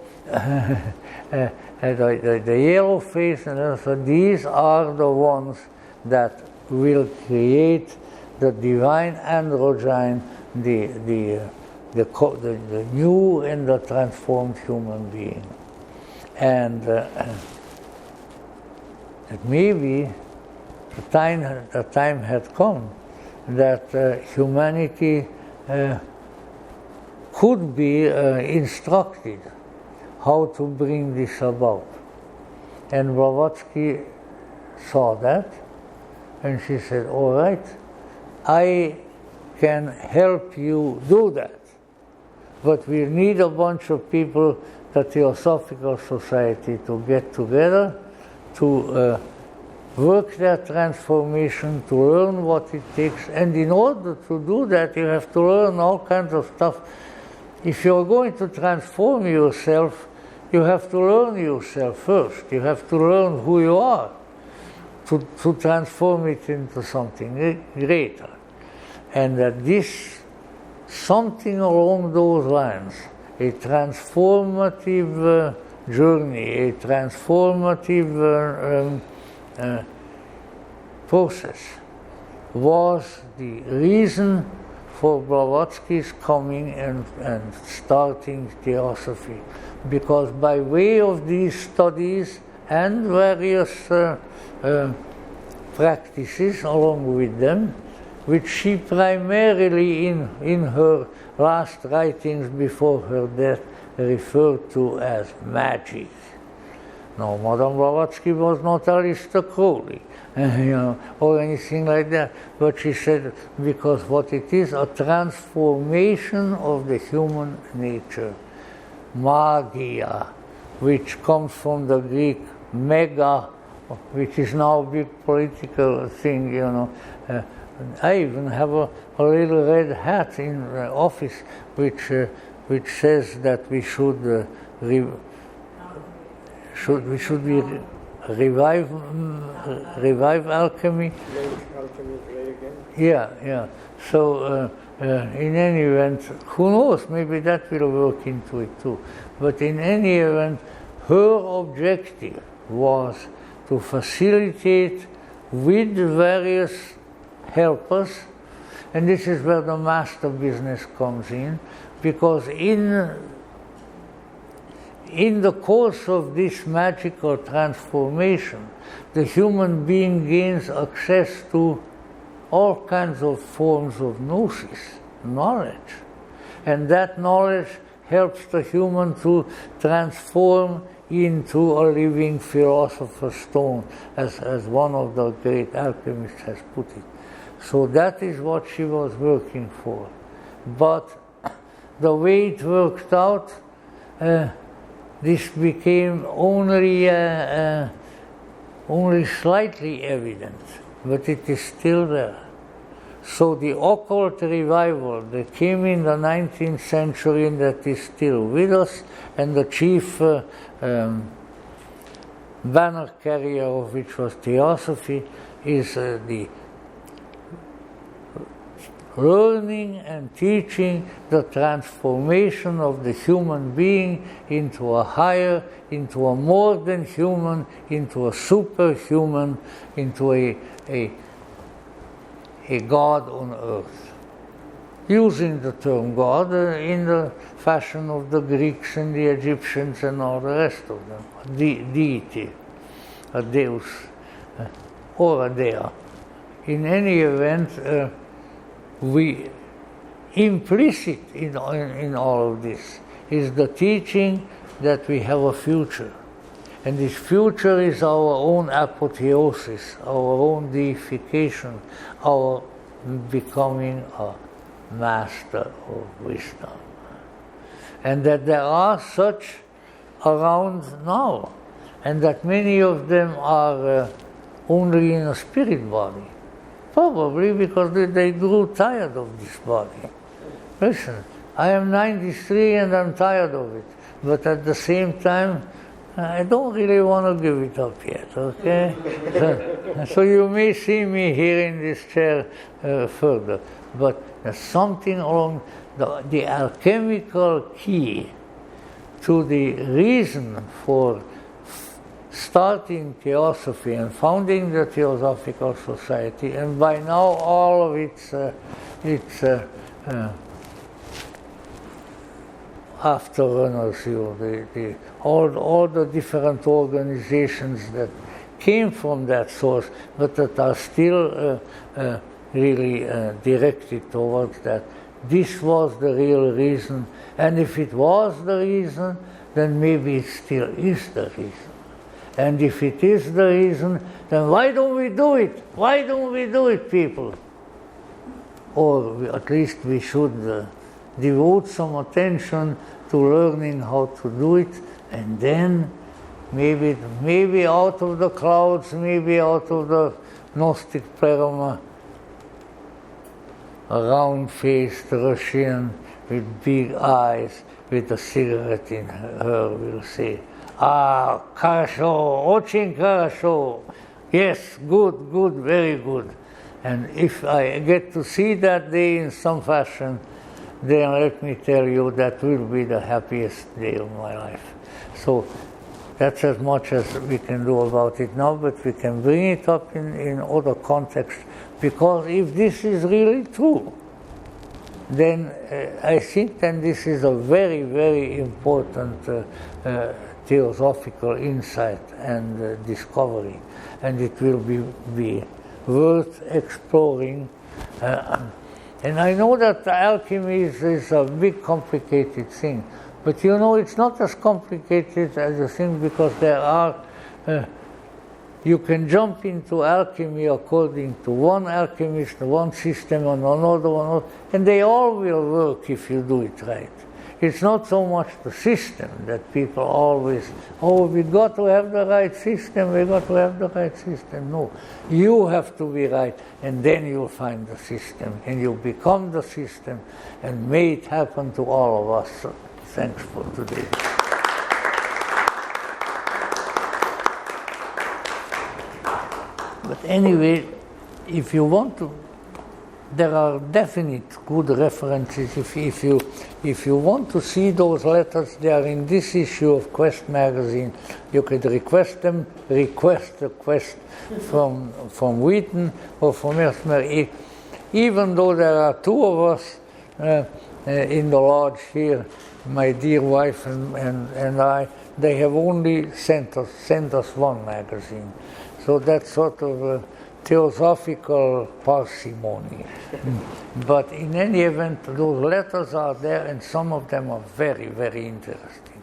The yellow phase, and so these are the ones that will create the divine androgyne, the new and the transformed human being. And that maybe the time had come that humanity could be instructed how to bring this about. And Blavatsky saw that, and she said, all right, I can help you do that, but we need a bunch of people, the Theosophical Society, to get together, to work that transformation, to learn what it takes, and in order to do that, you have to learn all kinds of stuff. If you're going to transform yourself, you have to learn yourself first. You have to learn who you are to transform it into something greater. And that this, something along those lines, a transformative journey, a transformative process, was the reason for Blavatsky's coming and starting Theosophy. Because by way of these studies and various practices along with them, which she primarily in her last writings before her death referred to as magic. No, Madame Blavatsky was not Aleister Crowley, or anything like that. But she said, because what it is, a transformation of the human nature. Magia, which comes from the Greek mega, which is now a big political thing, I even have a little red hat in the office which says that we should revive alchemy. Alchemy play again. Yeah. So in any event, who knows? Maybe that will work into it too. But in any event, her objective was to facilitate with various helpers, and this is where the master business comes in, because in the course of this magical transformation, the human being gains access to all kinds of forms of gnosis, knowledge. And that knowledge helps the human to transform into a living philosopher's stone, as one of the great alchemists has put it. So that is what she was working for. But the way it worked out, this became only slightly evident, but it is still there. So the occult revival that came in the 19th century and that is still with us, and the chief banner carrier of which was Theosophy, is the learning and teaching the transformation of the human being into a higher, into a more than human, into a superhuman, into a God on earth. Using the term God in the fashion of the Greeks and the Egyptians and all the rest of them. Deity, a deus, or a dea. In any event, we implicit in all of this is the teaching that we have a future. And this future is our own apotheosis, our own deification, our becoming a master of wisdom. And that there are such around now, and that many of them are only in a spirit body. Probably because they grew tired of this body. Listen, I am 93 and I'm tired of it. But at the same time, I don't really want to give it up yet, okay? So you may see me here in this chair further. But there's something along the alchemical key to the reason for starting Theosophy and founding the Theosophical Society, and by now all of its afterrunners, all the different organizations that came from that source, but that are still really directed towards that. This was the real reason, and if it was the reason, then maybe it still is the reason. And if it is the reason, then why don't we do it? Why don't we do it, people? Or at least we should devote some attention to learning how to do it, and then maybe out of the clouds, maybe out of the Gnostic pleroma, a round-faced Russian with big eyes, with a cigarette in her, will say, "Ah, хорошо, очень хорошо. Yes, good, very good." And if I get to see that day in some fashion, then let me tell you, that will be the happiest day of my life. So that's as much as we can do about it now, but we can bring it up in other contexts, because if this is really true, then I think then this is a very, very important theosophical insight and discovery, and it will be worth exploring. And I know that alchemy is a big, complicated thing. But you know, it's not as complicated as you think, because there are, you can jump into alchemy according to one alchemist, one system, and another one, and they all will work if you do it right. It's not so much the system that people always, oh, we got to have the right system, we got to have the right system. No, you have to be right, and then you'll find the system, and you'll become the system, and may it happen to all of us. So, thanks for today. But anyway, if you want to, there are definite good references. If you want to see those letters, they are in this issue of Quest magazine. You could request them, request a quest from Wheaton or from Ersmer. Even though there are two of us in the lodge here, my dear wife and I, they have only sent us one magazine. So that's sort of a theosophical parsimony. But in any event, those letters are there, and some of them are very, very interesting.